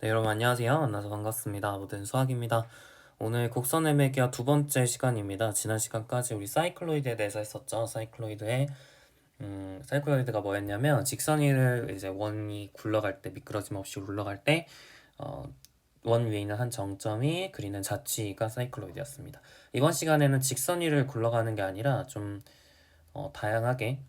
네, 여러분 안녕하세요. 만나서 반갑습니다. 모든 수학입니다. 오늘 곡선의 매기와 두 번째 시간입니다. 지난 시간까지 우리 사이클로이드에 대해서 했었죠. 사이클로이드가 뭐였냐면 직선이를 이제 원이 굴러갈 때 미끄러짐 없이 굴러갈 때 원 위에 있는 한 정점이 그리는 자취가 사이클로이드였습니다. 이번 시간에는 직선이를 굴러가는 게 아니라 좀 다양하게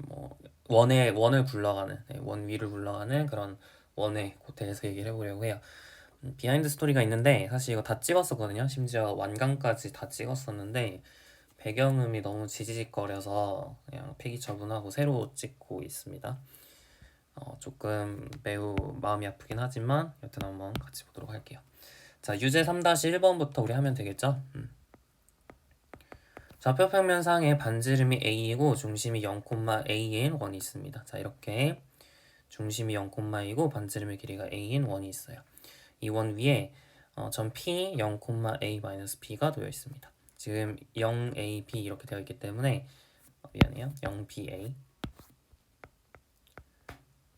뭐 원을 굴러가는 원 위를 굴러가는 그런 원에 대해서 얘기를 해보려고 해요. 비하인드 스토리가 있는데 사실 이거 다 찍었었거든요. 심지어 완강까지 다 찍었었는데 배경음이 너무 지지직거려서 그냥 폐기 처분하고 새로 찍고 있습니다. 조금 매우 마음이 아프긴 하지만 여튼 한번 같이 보도록 할게요. 자, 유제 3-1번부터 우리 하면 되겠죠? 좌표평면상에 반지름이 A이고 중심이 0,A인 원이 있습니다. 자, 이렇게 중심이 0,2고 반지름의 길이가 A인 원이 있어요. 이 원 위에 점 P 0,A-P가 놓여 있습니다. 지금 0AB 이렇게 되어 있기 때문에 미안해요. 0BA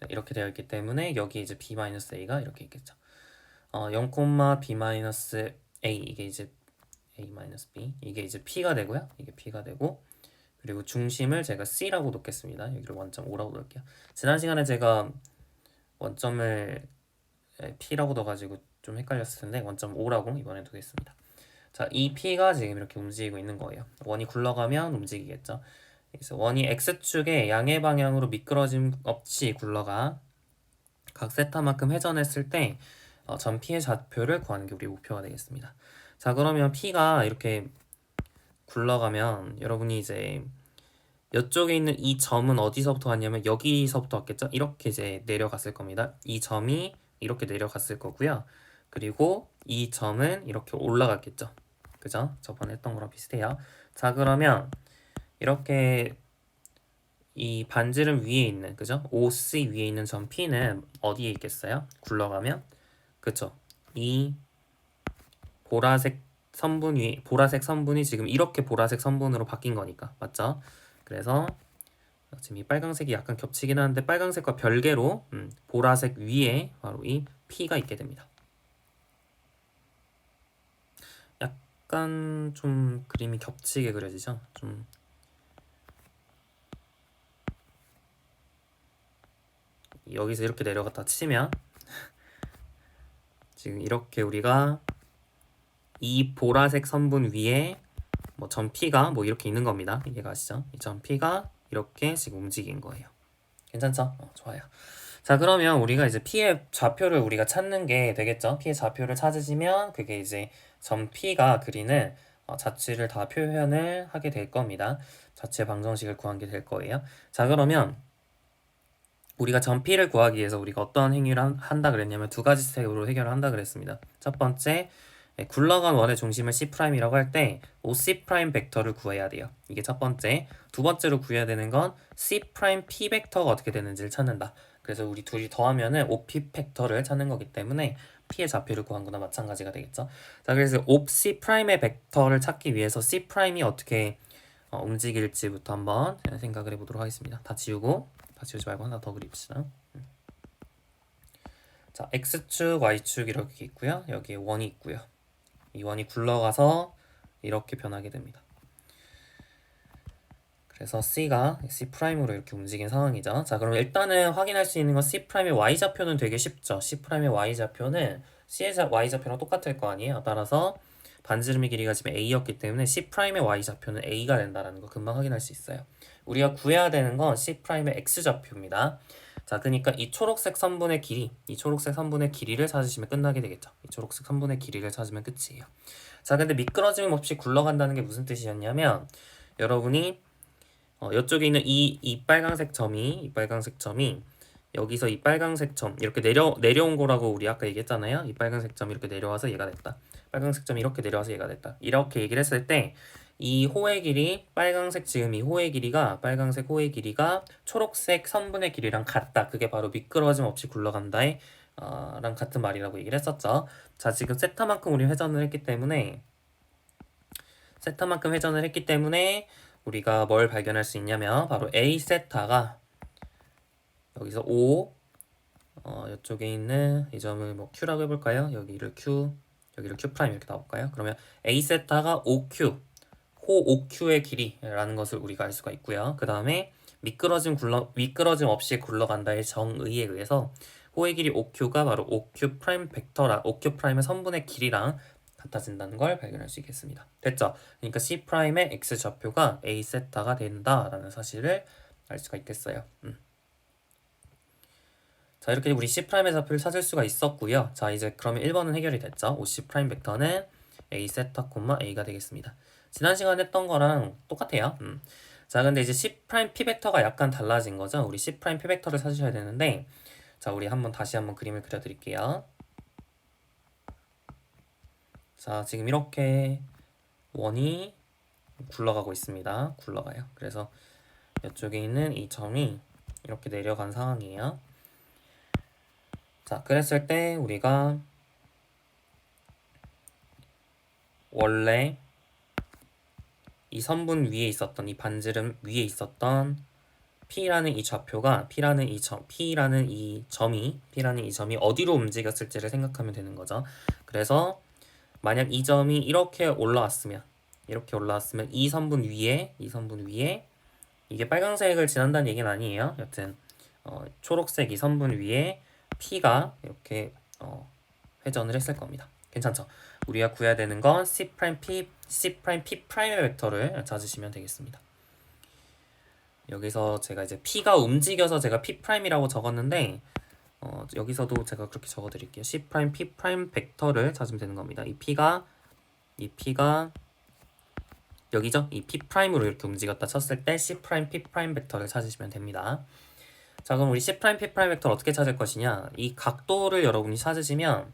이렇게 되어 있기 때문에 여기 이제 B-A가 이렇게 있겠죠. 0,B-A 이게 이제 A-B 이게 이제 P가 되고요. 이게 P가 되고 그리고 중심을 제가 C라고 놓겠습니다. 여기를 원점 O라고 놓을게요. 지난 시간에 제가 원점을 P라고 넣어가지고 좀 헷갈렸을 텐데 원점 O라고 이번에 두겠습니다. 자, 이 P가 지금 이렇게 움직이고 있는 거예요. 원이 굴러가면 움직이겠죠. 그래서 원이 X축의 양의 방향으로 미끄러짐 없이 굴러가 각 세타만큼 회전했을 때 점 P의 좌표를 구하는 게 우리 목표가 되겠습니다. 자, 그러면 P가 이렇게 굴러가면 여러분이 이제 이쪽에 있는 이 점은 어디서부터 왔냐면 여기서부터 왔겠죠? 이렇게 이제 내려갔을 겁니다. 이 점이 이렇게 내려갔을 거고요. 그리고 이 점은 이렇게 올라갔겠죠. 그죠? 저번에 했던 거랑 비슷해요. 자, 그러면 이렇게 이 반지름 위에 있는, 그죠? OC 위에 있는 점 P는 어디에 있겠어요? 굴러가면? 그쵸? 이 보라색 선분이 지금 이렇게 보라색 선분으로 바뀐 거니까. 맞죠? 그래서 지금 이 빨강색이 약간 겹치긴 하는데 빨강색과 별개로 보라색 위에 바로 이 P가 있게 됩니다. 약간 좀 그림이 겹치게 그려지죠? 좀 여기서 이렇게 내려갔다 치면 지금 이렇게 우리가 이 보라색 선분 위에 뭐 점 P가 뭐 이렇게 있는 겁니다. 이해가 가시죠? 이 점 P가 이렇게 지금 움직인 거예요. 괜찮죠? 좋아요. 자, 그러면 우리가 이제 P의 좌표를 우리가 찾는 게 되겠죠? P의 좌표를 찾으시면 그게 이제 점 P가 그리는 자취를 다 표현을 하게 될 겁니다. 자취의 방정식을 구한 게 될 거예요. 자, 그러면 우리가 점 P를 구하기 위해서 우리가 어떤 행위를 한다 그랬냐면 두 가지 스텝으로 해결을 한다 그랬습니다. 첫 번째, 굴러간 원의 중심을 C'이라고 할 때 OC' 벡터를 구해야 돼요. 이게 첫 번째. 두 번째로 구해야 되는 건 C' P 벡터가 어떻게 되는지를 찾는다. 그래서 우리 둘이 더하면은 OP 벡터를 찾는 거기 때문에 P의 좌표를 구한 거나 마찬가지가 되겠죠. 자, 그래서 OC'의 벡터를 찾기 위해서 C'이 어떻게 움직일지부터 한번 생각을 해보도록 하겠습니다. 다 지우고, 다 지우지 말고 하나 더 그립시다. 자, X축, Y축 이렇게 있고요. 여기에 원이 있고요. 이 원이 굴러가서 이렇게 변하게 됩니다. 그래서 C가 C'으로 이렇게 움직인 상황이죠. 자, 그럼 일단은 확인할 수 있는 건 C'의 Y좌표는 되게 쉽죠. C'의 Y좌표는 C의 Y좌표랑 똑같을 거 아니에요. 따라서 반지름의 길이가 지금 A였기 때문에 C'의 Y좌표는 A가 된다는 거 금방 확인할 수 있어요. 우리가 구해야 되는 건 C'의 X좌표입니다. 자, 그러니까 이 초록색 선분의 길이를 찾으시면 끝나게 되겠죠. 이 초록색 선분의 길이를 찾으면 끝이에요. 자, 근데 미끄러짐 없이 굴러간다는 게 무슨 뜻이었냐면 여러분이 이쪽에 있는 이 빨간색 점이 여기서 이 빨간색 점 이렇게 내려온 거라고 우리 아까 얘기했잖아요. 이 빨간색 점이 이렇게 내려와서 얘가 됐다. 빨간색 점이 이렇게 내려와서 얘가 됐다. 이렇게 얘기를 했을 때 이 호의 길이 지금 이 호의 길이가 빨간색 호의 길이가 초록색 선분의 길이랑 같다. 그게 바로 미끄러짐 없이 굴러간다의 랑 같은 말이라고 얘기를 했었죠. 자, 지금 세타만큼 우리 회전을 했기 때문에 우리가 뭘 발견할 수 있냐면 바로 A 세타가 여기서 5, 이쪽에 있는 이 점을 뭐 Q라고 해볼까요? 여기를 Q, 여기를 Q 프라임 이렇게 나올까요? 그러면 A 세타가 OQ, 호 OQ의 길이라는 것을 우리가 알 수가 있고요. 그 다음에 미끄러짐 없이 굴러간다의 정의에 의해서 호의 길이 OQ가 바로 OQ 프라임 OQ 프라임의 선분의 길이랑 같아진다는 걸 발견할 수 있겠습니다. 됐죠? 그러니까 C 프라임의 X 좌표가 A 세타가 된다라는 사실을 알 수가 있겠어요. 자, 이렇게 우리 C 프라임의 좌표를 찾을 수가 있었고요. 자, 이제 그러면 1번은 해결이 됐죠. OC 프라임 벡터는 A 세타 콤마 A가 되겠습니다. 지난 시간에 했던 거랑 똑같아요. 자, 근데 이제 C 프라임 P 벡터가 약간 달라진 거죠. 우리 C 프라임 P 벡터를 찾으셔야 되는데, 자, 우리 다시 한번 그림을 그려드릴게요. 자, 지금 이렇게 원이 굴러가고 있습니다. 굴러가요. 그래서 이쪽에 있는 이 점이 이렇게 내려간 상황이에요. 자, 그랬을 때 우리가 원래 이 선분 위에 있었던 이 반지름 위에 있었던 P라는 이 좌표가 P라는 이 점이 어디로 움직였을지를 생각하면 되는 거죠. 그래서 만약 이 점이 이렇게 올라왔으면 이 선분 위에 이게 빨간색을 지난다는 얘기는 아니에요. 여튼 초록색 이 선분 위에 P가 이렇게 회전을 했을 겁니다. 괜찮죠? 우리가 구해야 되는 건 C 프라임 P 프라임의 벡터를 찾으시면 되겠습니다. 여기서 제가 이제 P가 움직여서 제가 P 프라임이라고 적었는데 여기서도 제가 그렇게 적어드릴게요. C 프라임 P 프라임 벡터를 찾으면 되는 겁니다. 이 P가 여기죠? 이 P 프라임으로 이렇게 움직였다 쳤을 때 C 프라임 P 프라임 벡터를 찾으시면 됩니다. 자, 그럼 우리 C 프라임 P 프라임 벡터를 어떻게 찾을 것이냐? 이 각도를 여러분이 찾으시면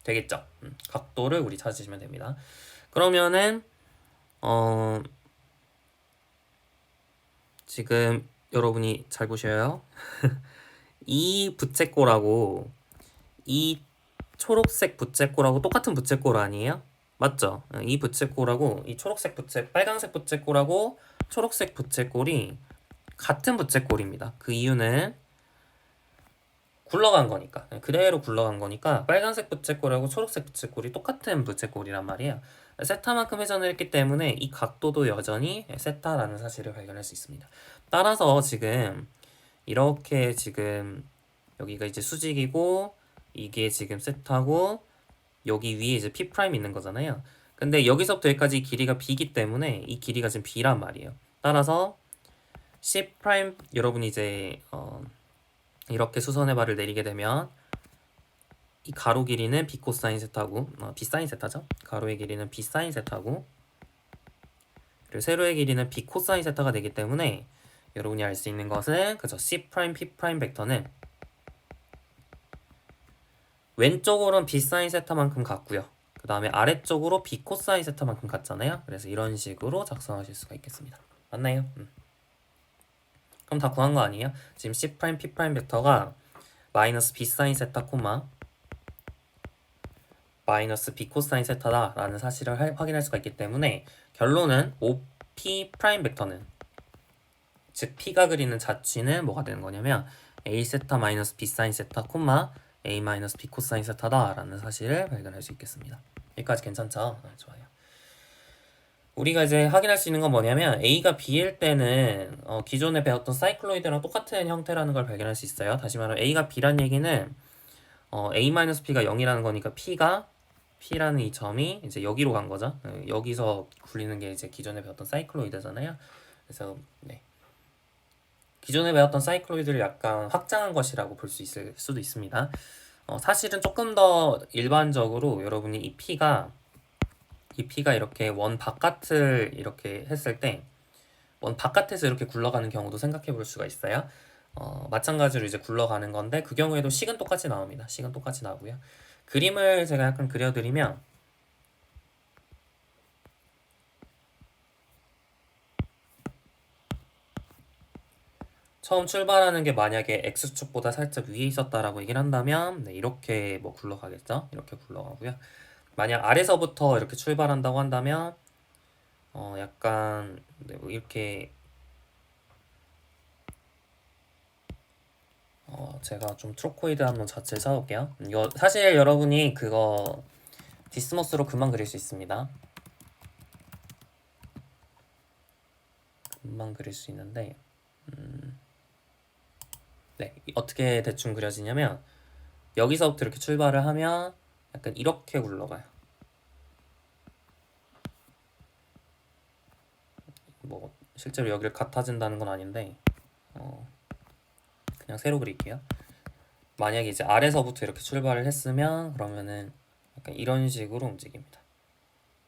되겠죠? 각도를 우리 찾으시면 됩니다. 그러면은 지금 여러분이 잘 보셔요. 이 부채꼴하고 이 초록색 부채꼴하고 똑같은 부채꼴 아니에요? 맞죠? 이 부채꼴하고 이 빨간색 부채꼴하고 초록색 부채꼴이 같은 부채꼴입니다. 그 이유는 굴러간 거니까, 그대로 굴러간 거니까 빨간색 부채꼴하고 초록색 부채꼴이 똑같은 부채꼴이란 말이에요. 세타만큼 회전을 했기 때문에 이 각도도 여전히 세타라는 사실을 발견할 수 있습니다. 따라서 지금 이렇게 지금 여기가 이제 수직이고 이게 지금 세타고 여기 위에 이제 P 프라임 있는 거잖아요. 근데 여기서부터 여기까지 길이가 B이기 때문에 이 길이가 지금 B란 말이에요. 따라서 C 프라임 여러분이 이제 이렇게 수선의 발을 내리게 되면 이 가로 길이는 B 코사인 세타고 B 사인 세타죠. 가로의 길이는 B 사인 세타고 그리고 세로의 길이는 B 코사인 세타가 되기 때문에 여러분이 알 수 있는 것은 그죠. C 프라임 P 프라임 벡터는 왼쪽으로는 B 사인 세타만큼 같고요. 그 다음에 아래쪽으로 B 코사인 세타만큼 같잖아요. 그래서 이런 식으로 작성하실 수가 있겠습니다. 맞나요? 그럼 다 구한 거 아니에요? 지금 C 프라임 P 프라임 벡터가 마이너스 B 사인 세타 콤마 마이너스 B 코사인 세타다 라는 사실을 확인할 수가 있기 때문에 결론은 OP 프라임 벡터는 즉 P가 그리는 자취는 뭐가 되는 거냐면 A 세타 마이너스 B 사인 세타 콤마 A 마이너스 B 코사인 세타다 라는 사실을 발견할 수 있겠습니다. 여기까지 괜찮죠? 좋아요. 우리가 이제 확인할 수 있는 건 뭐냐면 A가 B일 때는 기존에 배웠던 사이클로이드랑 똑같은 형태라는 걸 발견할 수 있어요. 다시 말하면 A가 B란 얘기는 A-P가 0이라는 거니까 P라는 이 점이 이제 여기로 간 거죠. 여기서 굴리는 게 이제 기존에 배웠던 사이클로이드잖아요. 그래서 기존에 배웠던 사이클로이드를 약간 확장한 것이라고 볼 수 있을 수도 있습니다. 사실은 조금 더 일반적으로 여러분이 이 P가 이렇게 원 바깥을 이렇게 했을 때 원 바깥에서 이렇게 굴러가는 경우도 생각해 볼 수가 있어요. 마찬가지로 이제 굴러가는 건데 그 경우에도 식은 똑같이 나옵니다. 식은 똑같이 나오고요. 그림을 제가 약간 그려드리면 처음 출발하는 게 만약에 X축보다 살짝 위에 있었다라고 얘기를 한다면 이렇게 뭐 굴러가겠죠? 이렇게 굴러가고요. 만약 아래서부터 이렇게 출발한다고 한다면 약간 뭐 이렇게 제가 좀 트로코이드 한번 자체를 찾아볼게요. 이거 사실 여러분이 그거 디스모스로 금방 그릴 수 있습니다. 금방 그릴 수 있는데 네, 어떻게 대충 그려지냐면 여기서부터 이렇게 출발을 하면 약간 이렇게 굴러가요. 뭐 실제로 여기를 같아진다는 건 아닌데 그냥 새로 그릴게요. 만약에 이제 아래서부터 이렇게 출발을 했으면 그러면은 약간 이런 식으로 움직입니다.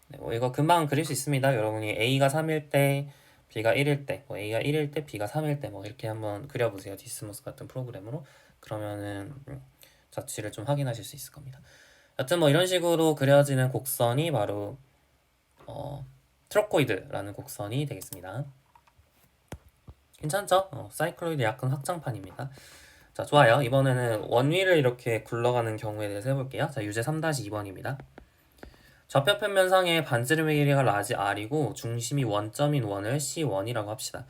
네, 뭐 이거 금방 그릴 수 있습니다. 여러분이 A가 3일 때, B가 1일 때, 뭐 A가 1일 때, B가 3일 때 뭐 이렇게 한번 그려보세요. 디스모스 같은 프로그램으로. 그러면은 자취를 좀 확인하실 수 있을 겁니다. 여튼 뭐 이런 식으로 그려지는 곡선이 바로 트로코이드라는 곡선이 되겠습니다. 괜찮죠? 사이클로이드 약간 확장판입니다. 자, 좋아요. 이번에는 원위를 이렇게 굴러가는 경우에 대해서 해볼게요. 자, 유제 3-2번입니다. 좌표 평면상의 반지름의 길이가 라지 r이고 중심이 원점인 원을 C1이라고 합시다.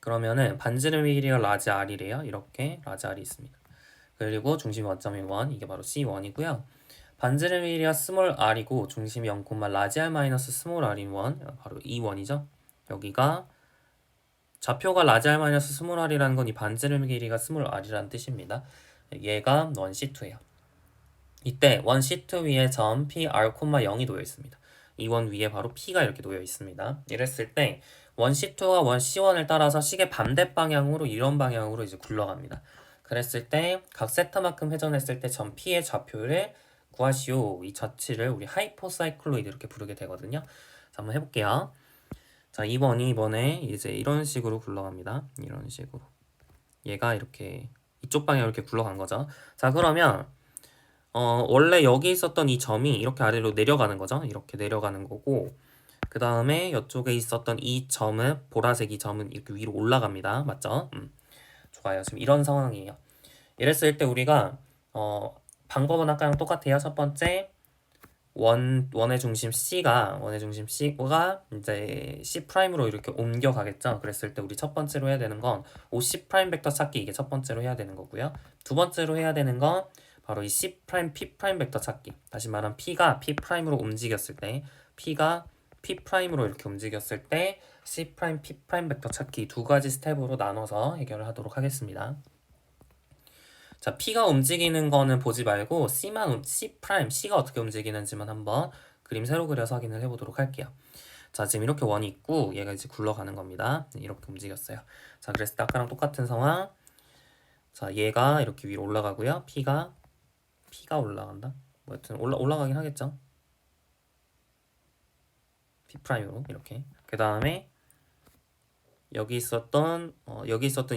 그러면은 반지름의 길이가 라지 r이래요. 이렇게 라지 r이 있습니다. 그리고 중심이 원점인 원, 이게 바로 C1이고요. 반지름의 길이가 스몰 r이고 중심이 0, 라지 r 마이너스 스몰 r인 원, 바로 이 원이죠. 여기가 좌표가 라지 r 마이너스 스몰 r이라는 건 이 반지름의 길이가 스몰 r이라는 뜻입니다. 얘가 원 C2예요. 이때 원 C2 위에 점 PR, 0이 놓여 있습니다. 이 원 위에 바로 P가 이렇게 놓여 있습니다. 이랬을 때 원 C2가 원 C1을 따라서 시계 반대 방향으로 이런 방향으로 이제 굴러갑니다. 그랬을 때 각 세타만큼 회전했을 때 점 P의 좌표를 구하시오. 이 자취를 우리 하이퍼사이클로이드 이렇게 부르게 되거든요. 자, 한번 해볼게요. 자, 2번이 이번에 이제 이런 식으로 굴러갑니다. 이런 식으로. 얘가 이렇게 이쪽 방향으로 이렇게 굴러간 거죠. 자, 그러면 원래 여기 있었던 이 점이 이렇게 아래로 내려가는 거죠. 이렇게 내려가는 거고 그 다음에 이쪽에 있었던 이 점은 보라색 이 점은 이렇게 위로 올라갑니다. 맞죠? 좋아요. 지금 이런 상황이에요. 이랬을 때 우리가 방법은 아까랑 똑같아요. 첫 번째 원의 중심 C가 이제 C'으로 이렇게 옮겨가겠죠. 그랬을 때 우리 첫 번째로 해야 되는 건 OC' 벡터 찾기, 이게 첫 번째로 해야 되는 거고요. 두 번째로 해야 되는 건 바로 이 C', P' 벡터 찾기. 다시 말하면 P가 P'으로 움직였을 때, P가 P'으로 이렇게 움직였을 때 C', P' 벡터 찾기 두 가지 스텝으로 나눠서 해결을 하도록 하겠습니다. 자, P가 움직이는 거는 보지 말고 C가 어떻게 움직이는지만 한번 그림 새로 그려서 확인을 해보도록 할게요. 자, 지금 이렇게 원이 있고 얘가 이제 굴러가는 겁니다. 이렇게 움직였어요. 자, 그래서 아까랑 똑같은 상황. 자, 얘가 이렇게 위로 올라가고요. P가 올라간다. 뭐 여튼 올라가긴 하겠죠. P'으로 이렇게. 그 다음에 여기 있었던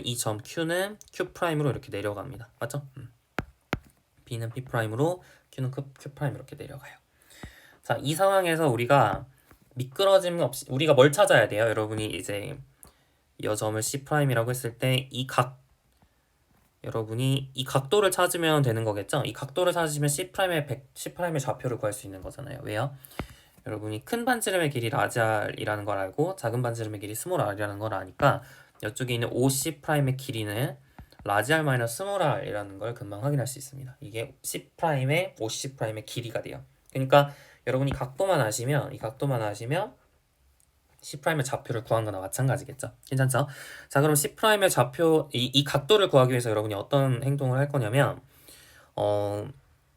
이 점 Q는 Q'으로 이렇게 내려갑니다. 맞죠? B는 P'으로 Q는 Q'으로 이렇게 내려가요. 자, 이 상황에서 우리가 미끄러짐 없이 우리가 뭘 찾아야 돼요? 여러분이 이제 이 점을 C'이라고 했을 때 여러분이 이 각도를 찾으면 되는 거겠죠? 이 각도를 찾으시면 C'의 좌표를 구할 수 있는 거잖아요. 왜요? 여러분이 큰 반지름의 길이 라지 r이라는 걸 알고 작은 반지름의 길이 스몰 r이라는 걸 아니까 이쪽에 있는 OC'의 길이는 라지 r 마이너스 스몰 r이라는 걸 금방 확인할 수 있습니다. 이게 C'의 OC'의 길이가 돼요. 그러니까 여러분이 이 각도만 아시면 C'의 좌표를 구한 거나 마찬가지겠죠. 괜찮죠? 자, 그럼 C'의 좌표 이 각도를 구하기 위해서 여러분이 어떤 행동을 할 거냐면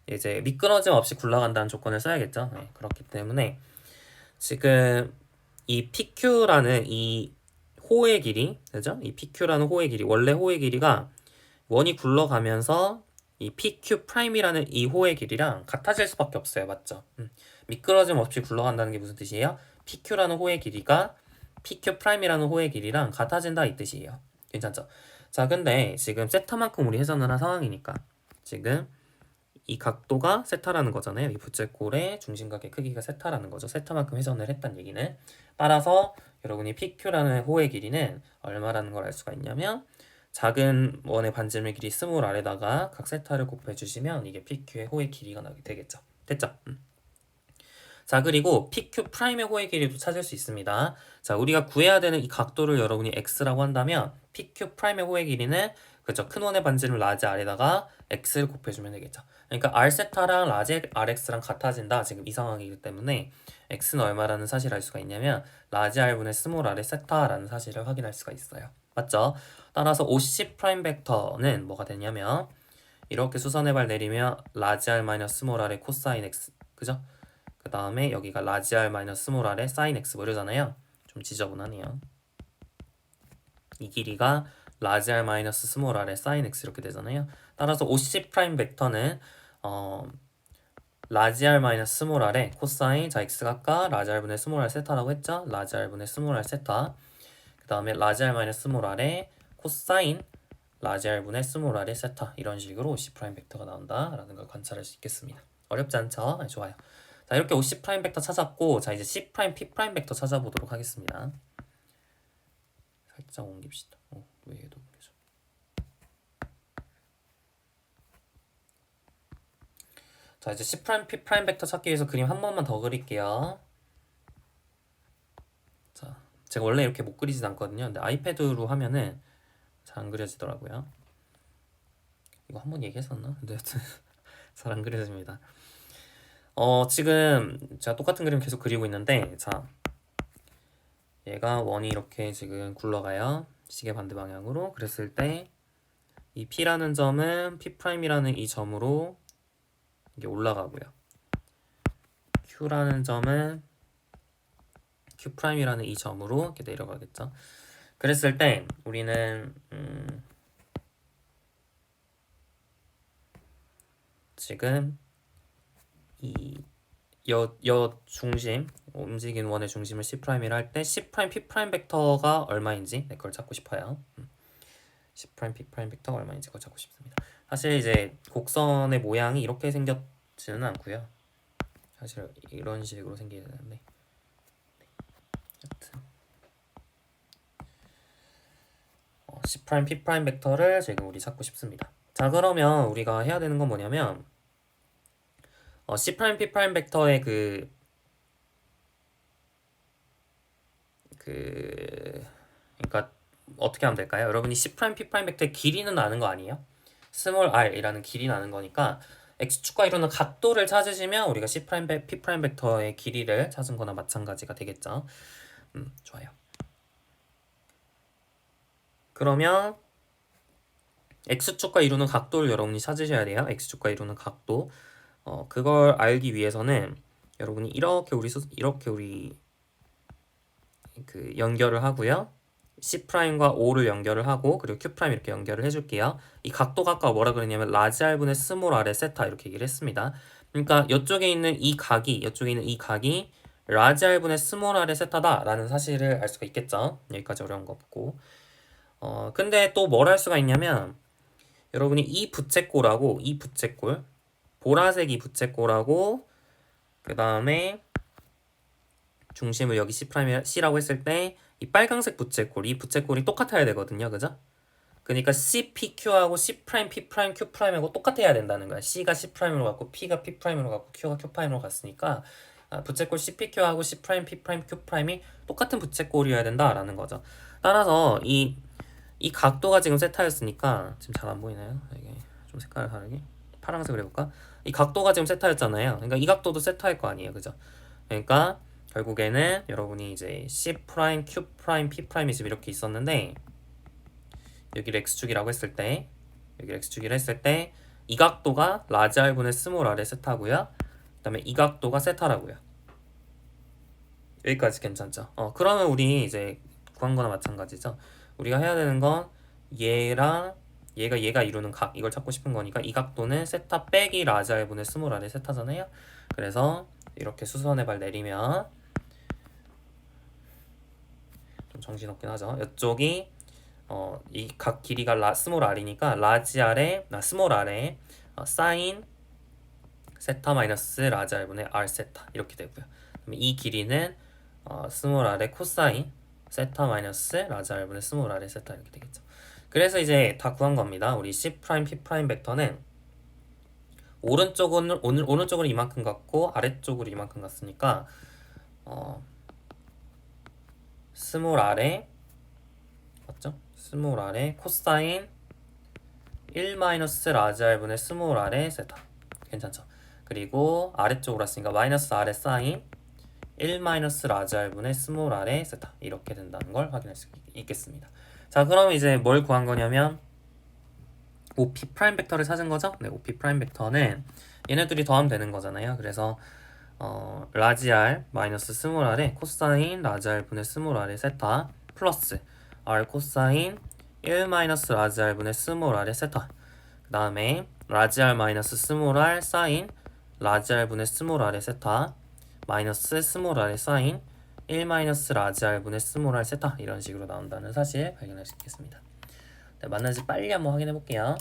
이제 미끄러짐 없이 굴러간다는 조건을 써야겠죠. 네, 그렇기 때문에 지금 이 PQ라는 이 호의 길이, 그죠? 이 PQ라는 호의 길이, 원래 호의 길이가 원이 굴러가면서 이 PQ'이라는 이 호의 길이랑 같아질 수밖에 없어요. 맞죠? 미끄러짐 없이 굴러간다는 게 무슨 뜻이에요? PQ라는 호의 길이가 PQ'이라는 호의 길이랑 같아진다 이 뜻이에요. 괜찮죠? 자, 근데 지금 세타만큼 우리 회전을 한 상황이니까 지금 이 각도가 세타라는 거잖아요. 이 부채꼴의 중심각의 크기가 세타라는 거죠. 세타만큼 회전을 했다는 얘기는. 따라서 여러분이 PQ라는 호의 길이는 얼마라는 걸 알 수가 있냐면 작은 원의 반지름의 길이 스몰 r에다가 각 세타를 곱해주시면 이게 PQ의 호의 길이가 나게 되겠죠. 됐죠? 자, 그리고 PQ'의 호의 길이도 찾을 수 있습니다. 자, 우리가 구해야 되는 이 각도를 여러분이 x라고 한다면 PQ'의 호의 길이는 그쵸? 큰 원의 반지름 라지 R에다가 X를 곱해주면 되겠죠. 그러니까 R 세타랑 라지 RX랑 같아진다. 지금 이 상황이기 때문에 X는 얼마라는 사실을 알 수가 있냐면 라지 R분의 스몰 R의 세타라는 사실을 확인할 수가 있어요. 맞죠? 따라서 OC 프라임 벡터는 뭐가 되냐면 이렇게 수선의 발 내리면 라지 R 마이너스 스몰 R의 코사인 X, 그죠? 그 다음에 여기가 라지 R 마이너스 스몰 R의 사인 X 뭐 이러잖아요. 좀 지저분하네요. 이 길이가 라지 R 마이너스 스몰 R의 사인 X 이렇게 되잖아요. 따라서 OC 프라임 벡터는 라지 R 마이너스 스몰 R의 코사인, 자 X가 아까 라지 R분의 스몰 R 세타라고 했죠? 라지 R분의 스몰 R 세타. 그 다음에 라지 R 마이너스 스몰 R의 코사인 라지 R분의 스몰 R의 세타, 이런 식으로 OC 프라임 벡터가 나온다라는 걸 관찰할 수 있겠습니다. 어렵지 않죠? 네, 좋아요. 자, 이렇게 OC 프라임 벡터 찾았고, 자 이제 C 프라임 P 프라임 벡터 찾아보도록 하겠습니다. 살짝 옮깁시다. 왜 얘도 옮겨져? 자, 이제 C 프라임 P 프라임 벡터 찾기 위해서 그림 한 번만 더 그릴게요. 자, 제가 원래 이렇게 못 그리진 않거든요. 근데 아이패드로 하면은 잘 안 그려지더라고요. 이거 한 번 얘기했었나? 근데 여튼 잘 안 그려집니다. 지금 제가 똑같은 그림 계속 그리고 있는데, 자, 얘가 원이 이렇게 지금 굴러가요. 시계 반대 방향으로. 그랬을 때 이 P라는 점은 P'이라는 이 점으로 이게 올라가고요. Q라는 점은 Q'이라는 이 점으로 이렇게 내려가겠죠. 그랬을 때 우리는 지금 이 여 중심, 움직이는 원의 중심을 C'이라 할 때 C 프라임 P 프라임 벡터가 얼마인지 그걸 찾고 싶어요. C 프라임 P 프라임 벡터가 얼마인지 그걸 찾고 싶습니다. 사실 이제 곡선의 모양이 이렇게 생겼지는 않고요. 사실 이런 식으로 생기게 되는데, 여튼 C 프라임 P 프라임 벡터를 지금 우리 찾고 싶습니다. 자, 그러면 우리가 해야 되는 건 뭐냐면 C 프라임 P 프라임 벡터의 그러니까 어떻게 하면 될까요? 여러분이 C 프라임 P 프라임 벡터의 길이는 아는 거 아니에요? 스몰 r이라는 길이는 아는 거니까 x축과 이루는 각도를 찾으시면 우리가 C 프라임 P 프라임 벡터의 길이를 찾은 거나 마찬가지가 되겠죠. 좋아요. 그러면 x축과 이루는 각도를 여러분이 찾으셔야 돼요. x축과 이루는 각도. 그걸 알기 위해서는 여러분이 이렇게 우리 그 연결을 하고요. C'과 O를 연결을 하고, 그리고 Q' 이렇게 연결을 해줄게요. 이 각도가 아까 뭐라 그랬냐면 라지 R분의 스몰 R의 세타 이렇게 얘기를 했습니다. 그러니까 이쪽에 있는 이 각이 라지 R분의 스몰 R의 세타다 라는 사실을 알 수가 있겠죠. 여기까지 어려운 거 없고. 근데 또 뭘 할 수가 있냐면 여러분이 이 부채꼴 보라색이 부채꼴하고 그 다음에 중심을 여기 C'라고 했을 때 이 빨강색 부채꼴, 이 부채꼴이 똑같아야 되거든요. 그죠? 그러니까 CPQ하고 C', P', Q'하고 똑같아야 된다는 거야. C가 C'으로 갔고 P가 P'으로 갔고 Q가 Q'으로 갔으니까 부채꼴 CPQ하고 C', P', Q'이 똑같은 부채꼴이어야 된다라는 거죠. 따라서 이 각도가 지금 세타였으니까 지금 잘 안 보이나요? 이게 좀 색깔을 다르게 파란색으로 해볼까? 이 각도가 지금 세타였잖아요. 그러니까 이 각도도 세타일 거 아니에요. 그죠? 그러니까 결국에는 여러분이 이제 C', Q', P'이 지금 이렇게 있었는데 여기를 X축이라고 했을 때 이 각도가 라지 R분의 스몰 R의 세타고요. 그 다음에 이 각도가 세타라고요. 여기까지 괜찮죠? 그러면 우리 이제 구한 거나 마찬가지죠. 우리가 해야 되는 건 얘가 이루는 각, 이걸 찾고 싶은 거니까 이 각도는 세타 빼기 라지 R분의 스몰 R의 세타잖아요. 그래서 이렇게 수선의 발 내리면 좀 정신없긴 하죠. 이쪽이 이 각 길이가 스몰 r이니까 라지 r에 스몰 r에 사인 세타 마이너스 라지 r분의 r 세타 이렇게 되고요. 그럼 이 길이는 스몰 r의 코사인 세타 마이너스 라지 r분의 스몰 r의 세타 이렇게 되겠죠. 그래서 이제 다 구한 겁니다. 우리 C 프라임 P 프라임 벡터는 오른쪽으로 이만큼 갔고 아래쪽으로 이만큼 갔으니까 스몰 r에 맞죠? 스몰 r에 코사인 1 마이너스 라지 R분의 스몰 R의 세타. 괜찮죠? 그리고 아래쪽으로 왔으니까 마이너스 R의 사인 1 마이너스 라지 R분의 스몰 R의 세타. 이렇게 된다는 걸 확인할 수 있겠습니다. 자, 그럼 이제 뭘 구한 거냐면 OP 프라임 벡터를 찾은 거죠? 네, OP 프라임 벡터는 얘네들이 더하면 되는 거잖아요. 그래서 라지 R 마이너스 스몰 R의 코사인 라지 R분의 스몰 R의 세타 플러스 R 코사인 1 마이너스 라지 R분의 스몰 R의 세타. 그 다음에 라지 R 마이너스 스몰 R 사인 라지 R분의 스몰 R의 세타 마이너스 스몰 R의 사인 1 마이너스 라지 R분의 스몰 R 세타. 이런 식으로 나온다는 사실 발견할 수 있겠습니다. 네, 맞는지 빨리 한번 확인해 볼게요.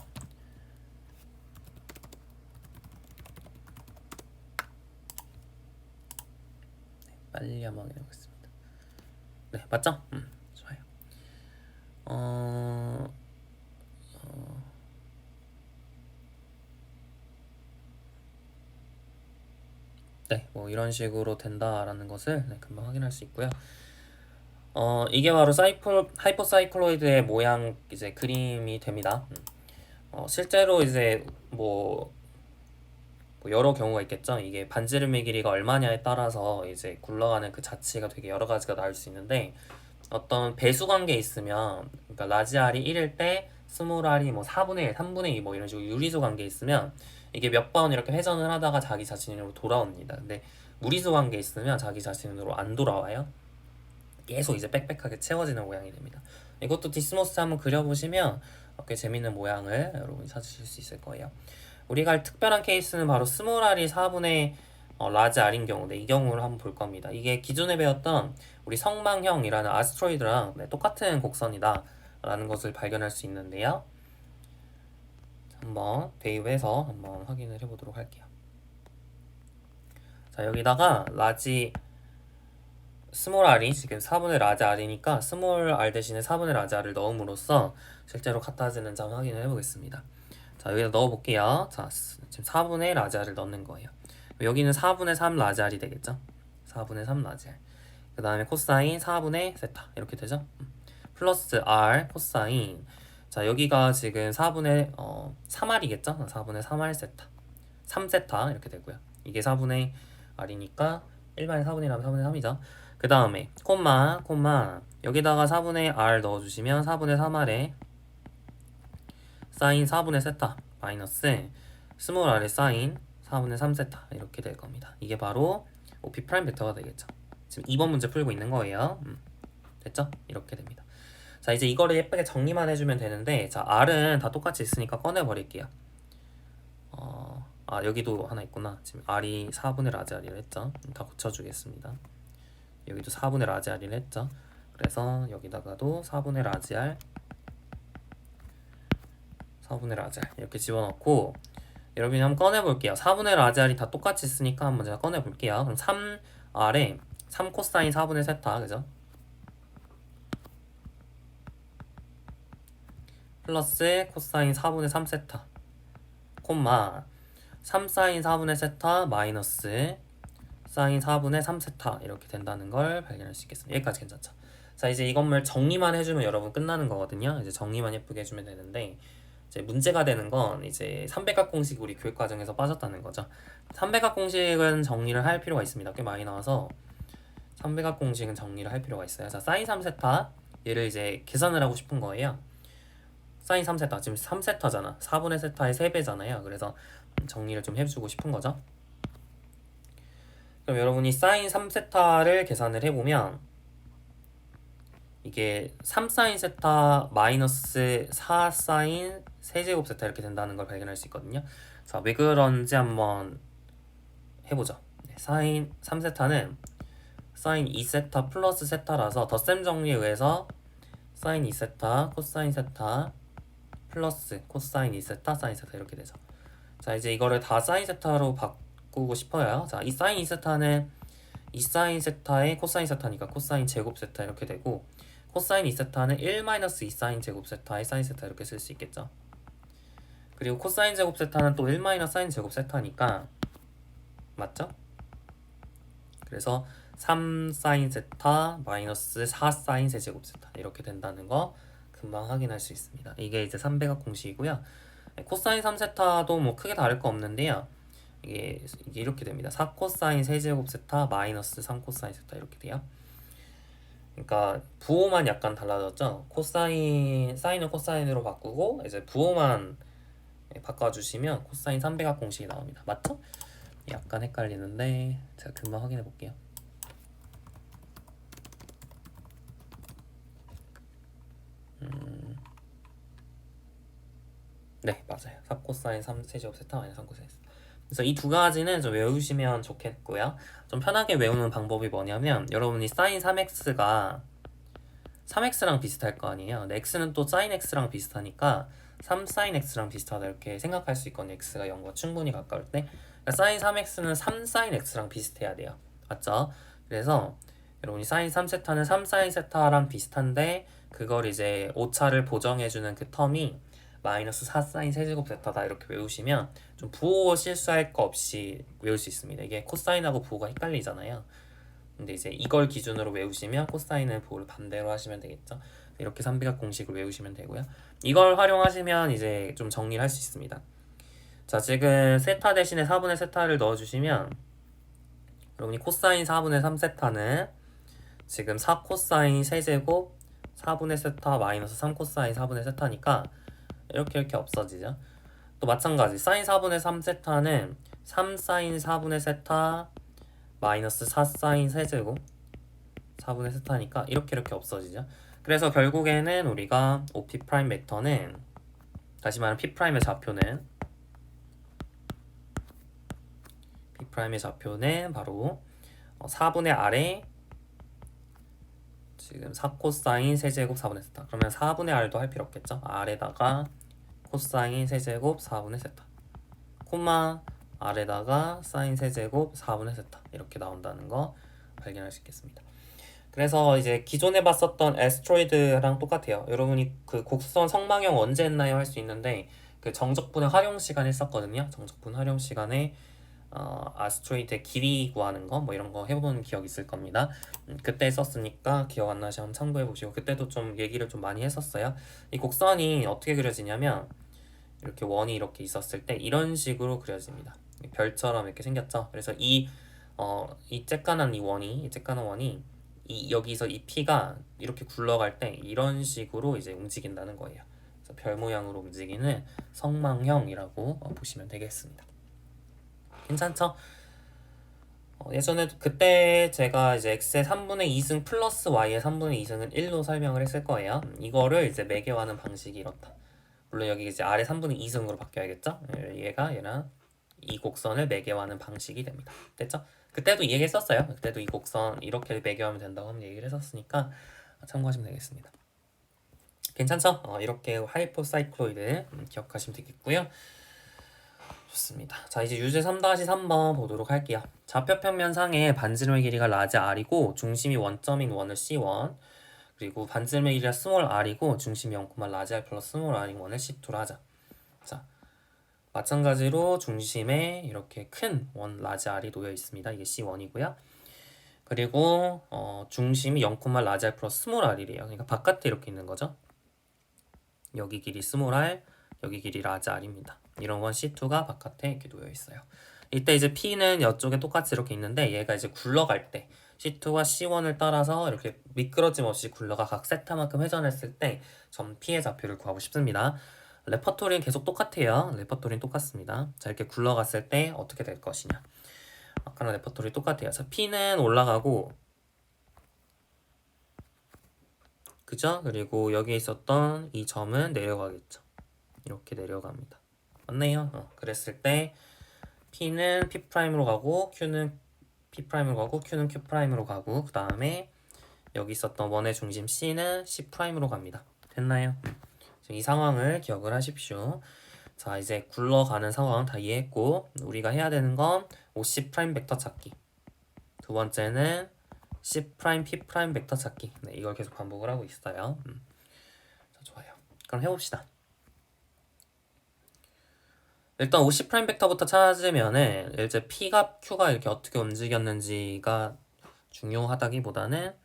네, 빨리 한번 확인해 보겠습니다. 네, 맞죠? 좋아요. 네, 뭐 이런 식으로 된다라는 것을 네, 금방 확인할 수 있고요. 이게 바로 하이퍼사이클로이드의 모양 이제 그림이 됩니다. 실제로 이제 뭐 여러 경우가 있겠죠. 이게 반지름의 길이가 얼마냐에 따라서 이제 굴러가는 그 자체가 되게 여러 가지가 나올 수 있는데 어떤 배수 관계 있으면 그러니까 라지 R이 1일 때 스몰 R이 뭐 4분의 1, 3분의 2 뭐 이런 식으로 유리수 관계 있으면 이게 몇 번 이렇게 회전을 하다가 자기 자신으로 돌아옵니다. 근데 무리수 관계 있으면 자기 자신으로 안 돌아와요. 계속 이제 빽빽하게 채워지는 모양이 됩니다. 이것도 디스모스 한번 그려보시면 꽤 재밌는 모양을 여러분이 찾으실 수 있을 거예요. 우리가 할 특별한 케이스는 바로 스몰 R이 4분의 라지 R인 경우인데 이 경우를 한번 볼 겁니다. 이게 기존에 배웠던 우리 성망형이라는 아스트로이드랑 네, 똑같은 곡선이다 라는 것을 발견할 수 있는데요. 한번 대입해서 한번 확인을 해보도록 할게요. 자, 여기다가 라지 스몰 R이 지금 4분의 라지 R이니까 스몰 R 대신에 4분의 라지 R을 넣음으로써 실제로 같아지는 점 확인을 해보겠습니다. 자, 여기다 넣어볼게요. 자, 지금 4분의 라지 R을 넣는 거예요. 여기는 4분의 3 라지 R이 되겠죠? 4분의 3 라지 R. 그 다음에 코사인 4분의 세타 이렇게 되죠? 플러스 R 코사인. 자, 여기가 지금 4분의 3R이겠죠? 4분의 3R 세타 3세타 이렇게 되고요. 이게 4분의 R이니까 일반의 4분의 1하면 4분의 3이죠. 그 다음에 콤마 여기다가 4분의 R 넣어주시면 4분의 3R에 사인 4분의 세타 마이너스 스몰 R의 사인 4분의 3세타 이렇게 될 겁니다. 이게 바로 OP 프라임 벡터가 되겠죠. 지금 2번 문제 풀고 있는 거예요. 됐죠? 이렇게 됩니다. 자, 이제 이거를 예쁘게 정리만 해주면 되는데 자, R은 다 똑같이 있으니까 꺼내버릴게요. 여기도 하나 있구나. 지금 R이 4분의 라지 R이라 했죠. 다 고쳐주겠습니다. 여기도 4분의 라지 R이라 했죠. 그래서 여기다가도 4분의 라지 R 4분의 라지 R 이렇게 집어넣고 여러분이 한번 꺼내볼게요. 4분의 라지 R이 다 똑같이 있으니까 한번 제가 꺼내볼게요. 그럼 3R에 3 코사인 4분의 세타 그죠? 플러스 코사인 4분의 3세타 콤마 3 사인 4분의 세타 마이너스 사인 4분의 3세타 이렇게 된다는 걸 발견할 수 있겠습니다. 여기까지 괜찮죠? 자, 이제 이것을 정리만 해주면 여러분 끝나는 거거든요. 이제 정리만 예쁘게 해주면 되는데 이제 문제가 되는 건 이제 삼백각 공식 우리 교육 과정에서 빠졌다는 거죠. 삼백각 공식은 정리를 할 필요가 있습니다. 꽤 많이 나와서 삼백각 공식은 정리를 할 필요가 있어요. 자, 사인 3세타 얘를 이제 계산을 하고 싶은 거예요. 사인 3세타 지금 3세타잖아. 4분의 세타의 3배잖아요. 그래서 정리를 좀 해주고 싶은 거죠. 그럼 여러분이 사인 3세타를 계산을 해보면 이게 3사인 세타 마이너스 4사인 세제곱 세타 이렇게 된다는 걸 발견할 수 있거든요. 자, 왜 그런지 한번 해보죠. 사인 3세타는 사인 2세타 플러스 세타라서 덧셈 정리에 의해서 사인 2세타 코사인 세타 플러스 코사인 2세타 사인 세타 이렇게 되죠. 자, 이제 이거를 다 사인 세타로 바꾸고 싶어요. 자, 이 사인 2세타는 2사인 세타의 코사인 세타니까 코사인 제곱 세타 이렇게 되고 코사인 2세타는 1-2사인 제곱 세타의 사인 세타 이렇게 쓸 수 있겠죠. 그리고 코사인 제곱 세타는 또 1-사인 제곱 세타니까 맞죠? 그래서 3사인 세타 마이너스 4사인 세제곱 세타 이렇게 된다는 거 금방 확인할 수 있습니다. 이게 이제 삼백각 공식이고요. 코사인 3세타도 뭐 크게 다를 거 없는데요. 이게 이렇게 됩니다. 4코사인 세제곱 세타 마이너스 3코사인 세타 이렇게 돼요. 그러니까 부호만 약간 달라졌죠. 코사인 사인을 코사인으로 바꾸고 이제 부호만 바꿔주시면 코사인 300각 공식이 나옵니다. 맞죠? 약간 헷갈리는데 제가 금방 확인해 볼게요. 네, 맞아요. 4코사인 3세제곱 세타 마이너스 3코사인 세타. 그래서 이 두 가지는 좀 외우시면 좋겠고요. 좀 편하게 외우는 방법이 뭐냐면 여러분이 사인 3x가 3x랑 비슷할 거 아니에요. 근데 x는 또 사인 x랑 비슷하니까 3 사인 x랑 비슷하다 이렇게 생각할 수 있거든요. x가 0과 충분히 가까울 때. 그러니까 사인 3x는 3 사인 x랑 비슷해야 돼요. 맞죠? 그래서 여러분이 사인 3세타는 3 사인 세타랑 비슷한데 그걸 이제 오차를 보정해주는 그 텀이 마이너스 4 사인 세제곱 세타다 이렇게 외우시면 좀 부호 실수할 거 없이 외울 수 있습니다. 이게 코사인하고 부호가 헷갈리잖아요. 근데 이제 이걸 기준으로 외우시면 코사인을 부호를 반대로 하시면 되겠죠. 이렇게 3비각 공식을 외우시면 되고요. 이걸 활용하시면 이제 좀 정리를 할 수 있습니다. 자, 지금 세타 대신에 4분의 세타를 넣어주시면 여러분이 코사인 4분의 3세타는 지금 4코사인 세제곱 4분의 세타 마이너스 3코사인 4분의 세타니까 이렇게 없어지죠. 또 마찬가지 사인 4분의 3세타는 3사인 4분의 세타 마이너스 4사인 세제곱 4분의 세타니까 이렇게 없어지죠. 그래서 결국에는 우리가 OP 프라임 벡터는 다시 말하면 P 프라임의 좌표는 P 프라임의 좌표는 바로 4분의 아래 지금 4코사인 세제곱 4분의 세타. 그러면 4분의 R도 할 필요 없겠죠. R에다가 코사인 세제곱 4분의 세타 콤마 R에다가 사인 세제곱 4분의 세타 이렇게 나온다는 거 발견할 수 있겠습니다. 그래서 이제 기존에 봤었던 애스트로이드랑 똑같아요. 여러분이 그 곡선 성망형 언제 했나요? 할 수 있는데 그 정적분의 활용 시간 했었거든요. 정적분 활용 시간에 아스트로이드의 길이 구하는 거 뭐 이런 거 해본 기억 있을 겁니다. 그때 썼으니까 기억 안 나시면 참고해 보시고 그때도 좀 얘기를 좀 많이 했었어요. 이 곡선이 어떻게 그려지냐면 이렇게 원이 이렇게 있었을 때 이런 식으로 그려집니다. 별처럼 이렇게 생겼죠. 그래서 이 쬐깐한 원이 여기서 이 P가 이렇게 굴러갈 때 이런 식으로 이제 움직인다는 거예요. 그래서 별 모양으로 움직이는 성망형이라고 보시면 되겠습니다. 괜찮죠? 예전에 그때 제가 이제 x의 3분의 2승 플러스 y의 3분의 2승을 1로 설명을 했을 거예요. 이거를 이제 매개화하는 방식이 이렇다. 물론 여기 이제 아래 3분의 2승으로 바뀌어야겠죠? 얘랑 이 곡선을 매개화하는 방식이 됩니다. 됐죠? 그때도 이 얘기 했었어요. 그때도 이 곡선 이렇게 매개하면 된다고 한번 얘기를 했었으니까 참고하시면 되겠습니다. 괜찮죠? 이렇게 하이퍼사이클로이드 기억하시면 되겠고요. 좋습니다. 자, 이제 유제 3-3번 보도록 할게요. 좌표평면상의 반지름의 길이가 라지 r이고 중심이 원점인 원을 C1 그리고 반지름의 길이가 스몰 r이고 중심이 0, 라지 r 플러스 스몰 r인 원을 C2로 하자. 자, 마찬가지로 중심에 이렇게 큰 원 라지 r이 놓여 있습니다. 이게 C1이고요. 그리고 중심이 0, 라지 r 플러스 스몰 r이래요. 그러니까 바깥에 이렇게 있는 거죠. 여기 길이 스몰 r, 여기 길이 라지 r입니다. 이런 건 C2가 바깥에 이렇게 놓여 있어요. 이때 이제 P는 이쪽에 똑같이 이렇게 있는데 얘가 이제 굴러갈 때 C2가 C1을 따라서 이렇게 미끄러짐 없이 굴러가 각 세타만큼 회전했을 때 점 P의 좌표를 구하고 싶습니다. 레퍼토리는 계속 똑같아요. 레퍼토리는 똑같습니다. 자, 이렇게 굴러갔을 때 어떻게 될 것이냐. 아까랑 레퍼토리 똑같아요. 자, P는 올라가고 그죠? 그리고 여기에 있었던 이 점은 내려가겠죠. 이렇게 내려갑니다. 맞네요. 그랬을 때 P는 P'으로 가고 Q는 P'으로 가고 Q는 Q'으로 가고 그 다음에 여기 있었던 원의 중심 C는 C'으로 갑니다. 됐나요? 이 상황을 기억을 하십시오. 자, 이제 굴러가는 상황 다 이해했고 우리가 해야 되는 건 OC' 벡터 찾기. 두 번째는 C' P' 벡터 찾기. 네, 이걸 계속 반복을 하고 있어요. 자, 좋아요. 그럼 해봅시다. 일단 OC' 벡터부터 찾으면은 이제 P가 Q가 이렇게 어떻게 움직였는지가 중요하다기보다는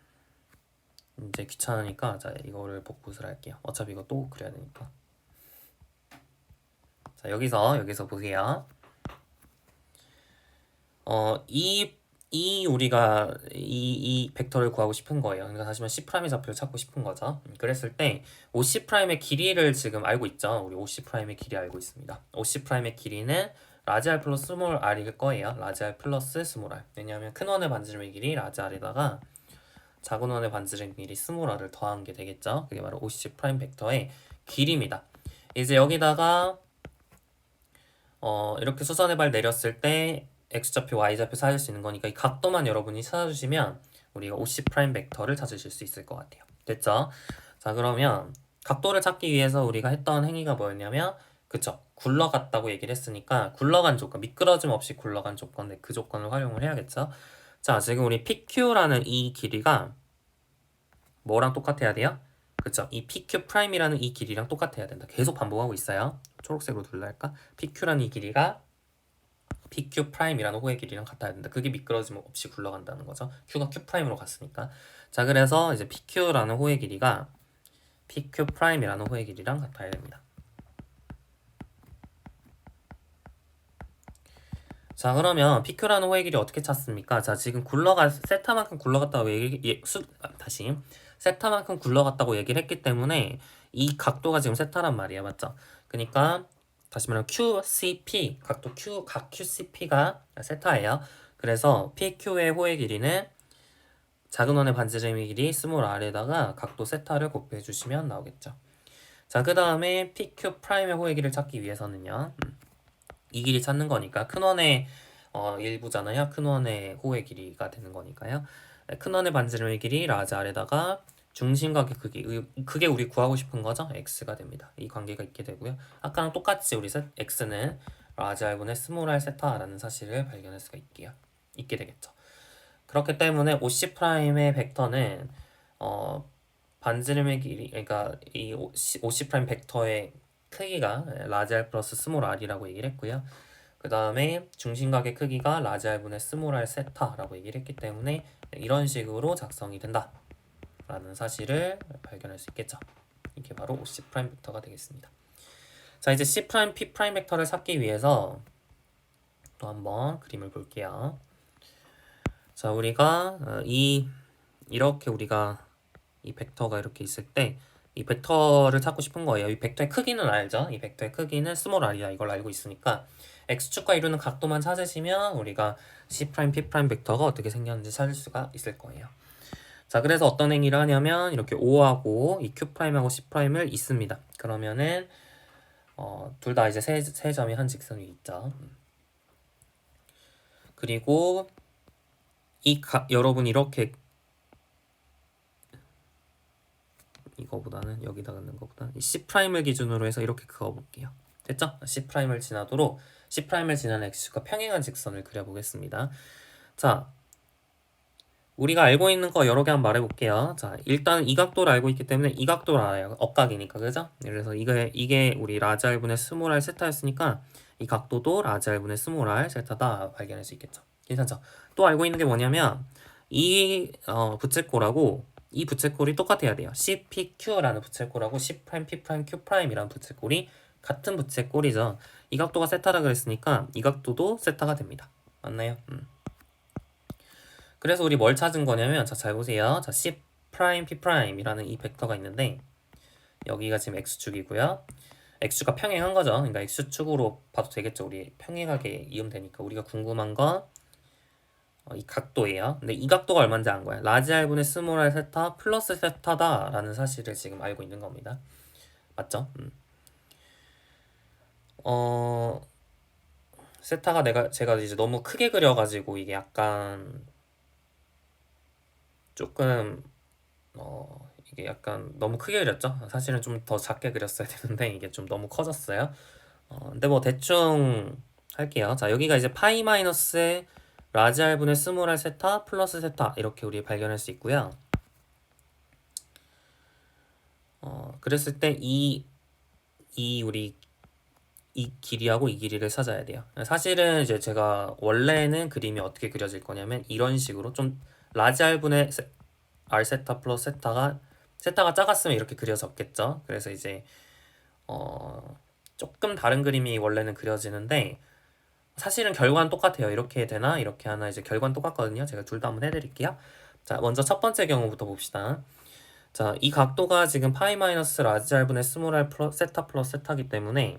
이제 귀찮으니까 자 이거를 복붙을 할게요. 어차피 이거 또 그려야 되니까. 자, 여기서 보세요. 우리가 이 벡터를 구하고 싶은 거예요. 그러니까 다시 말해 C'의 좌표를 찾고 싶은 거죠. 그랬을 때 OC'의 길이를 지금 알고 있죠. 우리 OC'의 길이 알고 있습니다. OC'의 길이는 라지 R 플러스 스몰 R일 거예요. 라지 R 플러스 스몰 R. 왜냐하면 큰 원의 반지름의 길이 라지 R에다가 작은 원의 반지름 길이 스몰 R을 더한 게 되겠죠. 그게 바로 OC' 벡터의 길이입니다. 이제 여기다가 이렇게 수선의 발 내렸을 때 x좌표, y좌표 찾을 수 있는 거니까 이 각도만 여러분이 찾아주시면 우리가 OC' 벡터를 찾으실 수 있을 것 같아요. 됐죠? 자, 그러면 각도를 찾기 위해서 우리가 했던 행위가 뭐였냐면 그쵸? 굴러갔다고 얘기를 했으니까 굴러간 조건, 미끄러짐 없이 굴러간 조건, 그 조건을 활용을 해야겠죠? 자, 지금 우리 PQ라는 이 길이가 뭐랑 똑같아야 돼요? 그쵸? 이 PQ'이라는 이 길이랑 똑같아야 된다. 계속 반복하고 있어요. 초록색으로 둘러할까? PQ라는 이 길이가 PQ'이라는 호의 길이랑 같아야 된다. 그게 미끄러짐 없이 굴러간다는 거죠. Q가 Q'으로 갔으니까. 자, 그래서 이제 PQ라는 호의 길이가 PQ'이라는 호의 길이랑 같아야 됩니다. 자, 그러면 PQ라는 호의 길이 어떻게 찾습니까? 자, 지금 세타만큼 굴러갔다고 다시. 세타만큼 굴러갔다고 얘기를 했기 때문에 이 각도가 지금 세타란 말이야. 맞죠? 그러니까 다시 말하면 QCP, 각 QCP가 세타예요. 그래서 PQ의 호의 길이는 작은 원의 반지름의 길이 스몰 r에다가 각도 세타를 곱해 주시면 나오겠죠. 자, 그 다음에 PQ'의 호의 길이를 찾기 위해서는요. 이 길이 찾는 거니까 큰 원의 일부잖아요. 큰 원의 호의 길이가 되는 거니까요. 큰 원의 반지름의 길이 라지 r에다가 중심각의 크기, 그게 우리 구하고 싶은 거죠. x가 됩니다. 이 관계가 있게 되고요. 아까랑 똑같이 우리 x는 라지 r분의 스몰 r 세타라는 사실을 발견할 수가 있게 되겠죠. 그렇기 때문에 OC'의 벡터는 반지름의 길이, 그러니까 이 OC' 벡터의 크기가 라지 r 플러스 스몰 r이라고 얘기를 했고요. 그 다음에 중심각의 크기가 라지 r분의 스몰 r 세타라고 얘기를 했기 때문에 이런 식으로 작성이 된다 라는 사실을 발견할 수 있겠죠. 이게 바로 OC' 벡터가 되겠습니다. 자, 이제 C', P' 벡터를 찾기 위해서 또 한번 그림을 볼게요. 자, 우리가 이렇게 우리가 이 벡터가 이렇게 있을 때 이 벡터를 찾고 싶은 거예요. 이 벡터의 크기는 알죠? 이 벡터의 크기는 스몰 r이야. 이걸 알고 있으니까 x축과 이루는 각도만 찾으시면 우리가 C', P' 벡터가 어떻게 생겼는지 찾을 수가 있을 거예요. 자, 그래서 어떤 행위를 하냐면 이렇게 O하고 이 Q'하고 C'을 있습니다. 그러면은 둘 다 이제 세 점이 한 직선 위에 있죠. 그리고 여러분 이렇게 이거보다는 여기다 넣는 것보다 이 C'을 기준으로 해서 이렇게 그어볼게요. 됐죠? C'을 지나도록 C'을 지나는 x축과 평행한 직선을 그려보겠습니다. 자, 우리가 알고 있는 거 여러 개 한번 말해볼게요. 자, 일단 이 각도를 알고 있기 때문에 이 각도를 알아요. 억각이니까, 그죠? 그래서 이게 우리 라지 r분의 스몰 r 세타였으니까 이 각도도 라지 r분의 스몰 r 세타다 발견할 수 있겠죠. 괜찮죠? 또 알고 있는 게 뭐냐면 이 부채꼴하고 이 부채꼴이 똑같아야 돼요. CPQ라는 부채꼴하고 C', P', Q'이라는 부채꼴이 같은 부채꼴이죠. 이 각도가 세타라 그랬으니까 이 각도도 세타가 됩니다. 맞나요? 그래서 우리 뭘 찾은 거냐면 자, 잘 보세요. 자, C', P'이라는 이 벡터가 있는데 여기가 지금 x축이고요. x축과 평행한 거죠. 그러니까 x축으로 봐도 되겠죠. 우리 평행하게 이으면 되니까 우리가 궁금한 건 이 각도예요. 근데 이 각도가 얼마인지 안 거야. 라지 r분의 스몰 r 세타 플러스 세타다라는 사실을 지금 알고 있는 겁니다. 맞죠? 세타가 제가 이제 너무 크게 그려가지고 이게 약간 조금 이게 약간 너무 크게 그렸죠? 사실은 좀 더 작게 그렸어야 되는데 이게 좀 너무 커졌어요. 근데 뭐 대충 할게요. 자, 여기가 이제 파이 마이너스 라지 r분의 스몰 r 세타 플러스 세타 이렇게 우리 발견할 수 있고요. 그랬을 때 우리 이 길이하고 이 길이를 찾아야 돼요. 사실은 이제 제가 원래는 그림이 어떻게 그려질 거냐면 이런 식으로 좀 라지 r분의 r 세타 플러스 세타가 작았으면 이렇게 그려졌겠죠. 그래서 이제 조금 다른 그림이 원래는 그려지는데 사실은 결과는 똑같아요. 이렇게 되나 이렇게 하나 이제 결과는 똑같거든요. 제가 둘 다 한번 해드릴게요. 자, 먼저 첫 번째 경우부터 봅시다. 자, 이 각도가 지금 파이 마이너스 라지 r분의 스몰 r 플러스 세타 플러스 세타기 때문에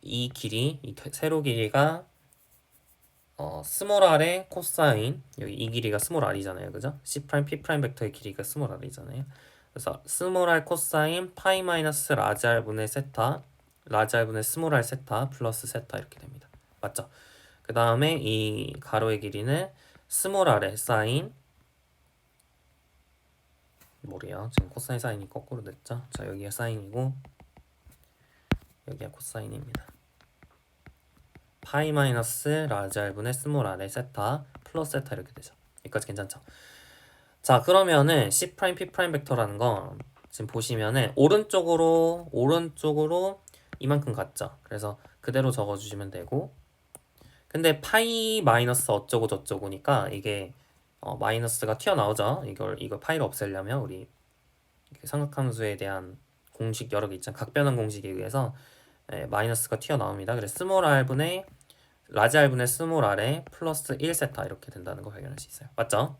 이 길이, 이 세로 길이가 스몰 r의 코사인, 여기 이 길이가 스몰 r이잖아요. 그죠? C 프라임 P 프라임 벡터의 길이가 스몰 r이잖아요. 그래서 스몰 r 코사인 파이 마이너스 라지 r분의 세타, 라지 r분의 스몰 r 세타 플러스 세타 이렇게 됩니다. 맞죠? 그 다음에 이 가로의 길이는 스몰 r의 사인, 뭐래요? 지금 코사인 사인이 거꾸로 됐죠? 자, 여기가 사인이고 여기가 코사인입니다. 파이 마이너스 라지 r분의 스몰 r의 세타 플러스 세타 이렇게 되죠. 여기까지 괜찮죠? 자, 그러면은 C 프라임 P 프라임 벡터라는 건 지금 보시면은 오른쪽으로 이만큼 갔죠. 그래서 그대로 적어주시면 되고, 근데 파이 마이너스 어쩌고 저쩌고니까 이게 마이너스가 튀어나오죠. 이걸 파이를 없애려면 우리 삼각함수에 대한 공식 여러 개 있잖아요. 각변환 공식에 의해서 마이너스가 튀어나옵니다. 그래서 스몰 r분의 라지 r분의 스몰 r에 플러스 1세타 이렇게 된다는 거 발견할 수 있어요. 맞죠?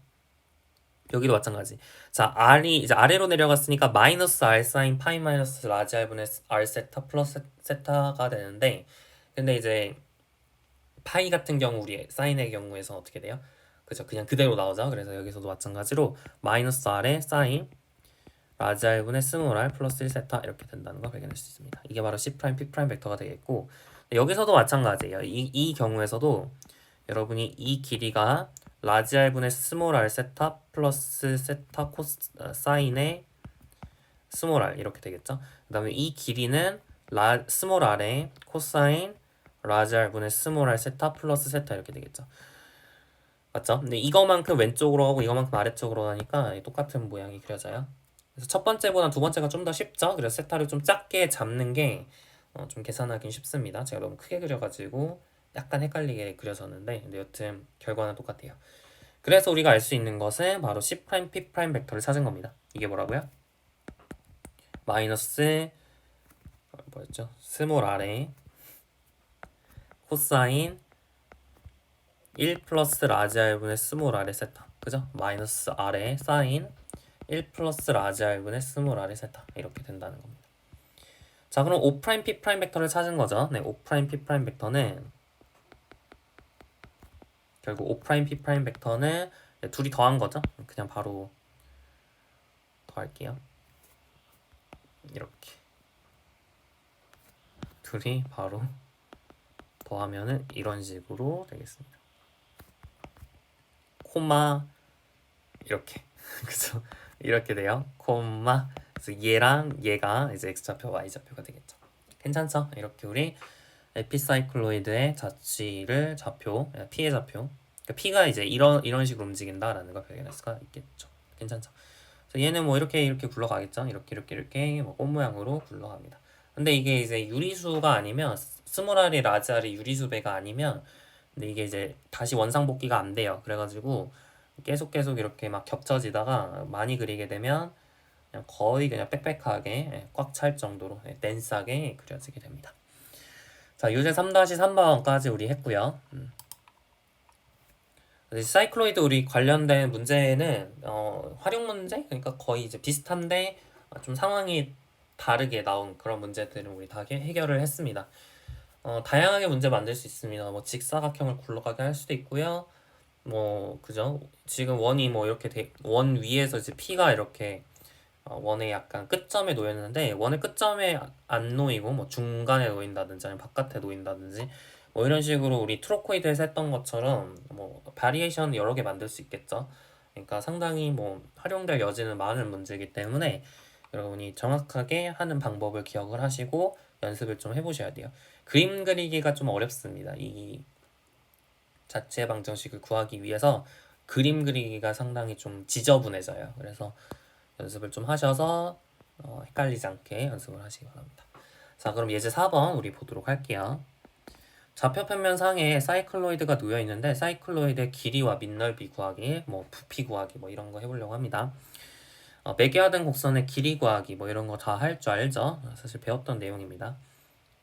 여기도 마찬가지. 자, r이 이제 아래로 내려갔으니까 마이너스 r 사인 파이 마이너스 라지 r분의 r 세타 플러스 세타가 되는데, 근데 이제 파이 같은 경우 우리 사인의 경우에서 어떻게 돼요? 그죠? 그냥 그대로 나오죠. 그래서 여기서도 마찬가지로 마이너스 r의 사인 라지 r분의 스몰 r 플러스 1세타 이렇게 된다는 걸 발견할 수 있습니다. 이게 바로 C 프라임 P 프라임 벡터가 되겠고, 여기서도 마찬가지예요. 이 경우에서도 여러분이 이 길이가 라지 r분의 스몰 r 세타 플러스 세타 코스 사인의 스몰 r 이렇게 되겠죠. 그 다음에 이 길이는 스몰 r의 코사인 라지 r분의 스몰 r 세타 플러스 세타 이렇게 되겠죠. 맞죠? 근데 이거만큼 왼쪽으로 하고 이거만큼 아래쪽으로 하니까 똑같은 모양이 그려져요. 그래서 첫 번째보다 두 번째가 좀 더 쉽죠. 그래서 세타를 좀 작게 잡는 게 좀 계산하기 쉽습니다. 제가 너무 크게 그려가지고 약간 헷갈리게 그려졌는데, 근데 여튼 결과는 똑같아요. 그래서 우리가 알 수 있는 것은 바로 C 프라임 P 프라임 벡터를 찾은 겁니다. 이게 뭐라고요? 마이너스 뭐였죠? 스몰 r의 코사인 1 플러스 라지 r분의 스몰 r의 세타, 그죠? 마이너스 r의 사인 1 플러스 라지 r분의 스몰 r의 세타 이렇게 된다는 겁니다. 자, 그럼 O 프라임 P 프라임 벡터를 찾은 거죠. 네, O 프라임 P 프라임 벡터는 결국 O 프라임 P 프라임 벡터는 둘이 더한 거죠. 그냥 바로 더할게요. 이렇게 둘이 바로 더하면은 이런 식으로 되겠습니다. 코마 이렇게 그죠? 이렇게 돼요. 코마. 그래서 얘랑 얘가 이제 x좌표, y좌표가 되겠죠. 괜찮죠? 이렇게 우리 에피사이클로이드의 자취를 좌표, p의 좌표. 그러니까 p가 이제 이런 식으로 움직인다라는 걸 발견할 수가 있겠죠. 괜찮죠? 그래서 얘는 뭐 이렇게 굴러가겠죠. 이렇게 뭐 꽃 모양으로 굴러갑니다. 근데 이게 이제 유리수가 아니면 스몰 r이 라지 r이 유리수배가 아니면, 근데 이게 이제 다시 원상복귀가 안 돼요. 그래가지고 계속 이렇게 막 겹쳐지다가 많이 그리게 되면 그냥 거의 그냥 빽빽하게 꽉 찰 정도로 덴스하게 그려지게 됩니다. 자, 유제 3-3번까지 우리 했고요. 사이클로이드 우리 관련된 문제는 활용 문제? 그러니까 거의 이제 비슷한데 좀 상황이 다르게 나온 그런 문제들은 우리 다 해결을 했습니다. 다양하게 문제 만들 수 있습니다. 뭐 직사각형을 굴러가게 할 수도 있고요. 뭐 그죠? 지금 원이 뭐 이렇게 원 위에서 이제 P가 이렇게 원의 약간 끝점에 놓였는데 원의 끝점에 안 놓이고 뭐 중간에 놓인다든지 아니면 바깥에 놓인다든지 뭐 이런 식으로 우리 트로코이드에서 했던 것처럼 뭐 바리에이션 여러 개 만들 수 있겠죠. 그러니까 상당히 뭐 활용될 여지는 많은 문제이기 때문에 여러분이 정확하게 하는 방법을 기억을 하시고 연습을 좀 해보셔야 돼요. 그림 그리기가 좀 어렵습니다. 이 자체 방정식을 구하기 위해서 그림 그리기가 상당히 좀 지저분해져요. 그래서 연습을 좀 하셔서 헷갈리지 않게 연습을 하시기 바랍니다. 자, 그럼 예제 4번 우리 보도록 할게요. 좌표 평면상에 사이클로이드가 놓여 있는데 사이클로이드의 길이와 밑넓이 구하기, 뭐 부피 구하기 뭐 이런 거 해보려고 합니다. 매개화된 곡선의 길이 구하기 뭐 이런 거 다 할 줄 알죠? 사실 배웠던 내용입니다.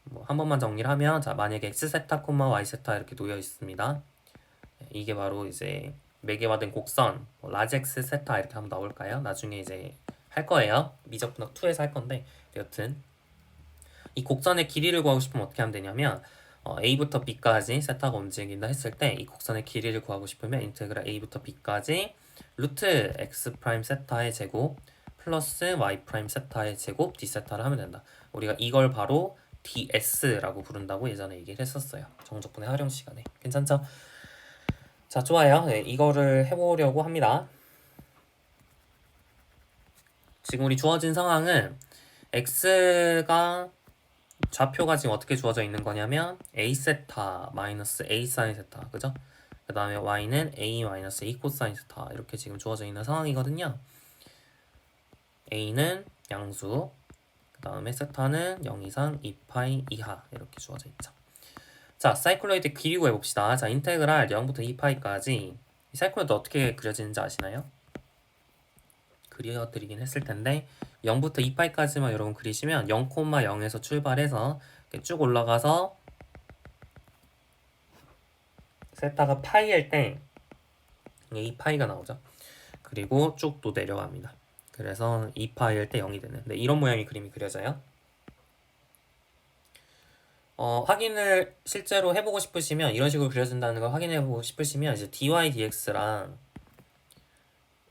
뭐 한 번만 정리를 하면 자 만약에 x세타, y세타 이렇게 놓여 있습니다. 이게 바로 이제 매개화된 곡선 라젝스 세타 이렇게 한번 나올까요? 나중에 이제 할 거예요. 미적분학 2에서 할 건데 여튼 이 곡선의 길이를 구하고 싶으면 어떻게 하면 되냐면 a부터 b까지 세타가 움직인다 했을 때 이 곡선의 길이를 구하고 싶으면 인테그랄 a부터 b까지 루트 x 프라임 세타의 제곱 플러스 y 프라임 세타의 제곱 d 세타를 하면 된다. 우리가 이걸 바로 ds라고 부른다고 예전에 얘기를 했었어요. 정적분의 활용 시간에. 괜찮죠? 자, 좋아요. 네, 이거를 해보려고 합니다. 지금 우리 주어진 상황은 x가 좌표가 지금 어떻게 주어져 있는 거냐면 a 세타 마이너스 a 사인 세타, 그죠? 그 다음에 y는 a 마이너스 a 코사인 세타 이렇게 지금 주어져 있는 상황이거든요. a는 양수, 그 다음에 세타는 0 이상 2파이 이하 이렇게 주어져 있죠. 자, 사이클로이드 길이 구해봅시다. 자, 인테그랄 0부터 2파이까지 이 사이클로이드 어떻게 그려지는지 아시나요? 그려드리긴 했을 텐데 0부터 2파이까지만 여러분 그리시면 0,0에서 출발해서 이렇게 쭉 올라가서 세타가 파이일 때 2파이가 나오죠. 그리고 쭉 또 내려갑니다. 그래서 2파이일 때 0이 되는. 네, 이런 모양의 그림이 그려져요. 확인을 실제로 해보고 싶으시면 이런 식으로 그려진다는 걸 확인해보고 싶으시면 이제 dy dx랑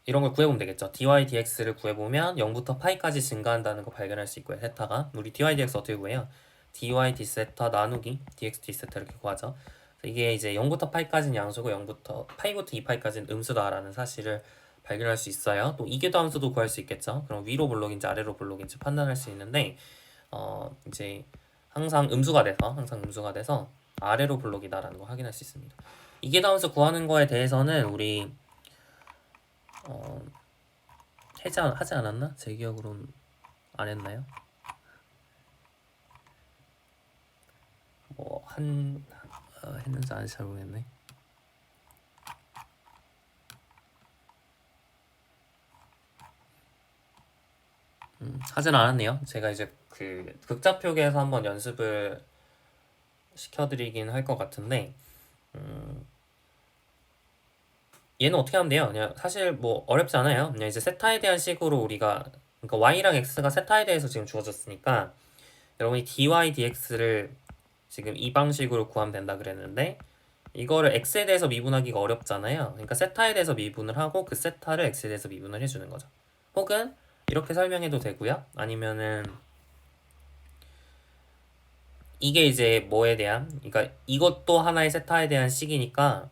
이런 걸 구해보면 되겠죠. dy dx를 구해보면 0부터 파이까지 증가한다는 거 발견할 수 있고요. 세타가 우리 dy dx 어떻게 구해요? dy d 세타 나누기 dx d 세타 이렇게 구하죠. 이게 이제 0부터 파이까지는 양수고 0부터 파이부터 2파이까지는 음수다라는 사실을 발견할 수 있어요. 또 이계도 함수도 구할 수 있겠죠. 그럼 위로 블록인지 아래로 블록인지 판단할 수 있는데 이제 항상 음수가 돼서 아래로 블록이다라는 거 확인할 수 있습니다. 이계도 함수 구하는 거에 대해서는 우리 하지 않았나? 제 기억으로는 안 했나요? 했는지 안 했는지 잘 모르겠네. 하진 않았네요. 제가 이제 그 극좌표계에서 한번 연습을 시켜드리긴 할 것 같은데 얘는 어떻게 하면 돼요? 그냥 사실 뭐 어렵지 않아요. 그냥 이제 세타에 대한 식으로 우리가 그러니까 y랑 x가 세타에 대해서 지금 주어졌으니까 여러분이 dy dx를 지금 이 방식으로 구하면 된다 그랬는데 이거를 x에 대해서 미분하기가 어렵잖아요. 그러니까 세타에 대해서 미분을 하고 그 세타를 x에 대해서 미분을 해주는 거죠. 혹은 이렇게 설명해도 되고요. 아니면은 이게 이제 뭐에 대한 그러니까 이것도 하나의 세타에 대한 식이니까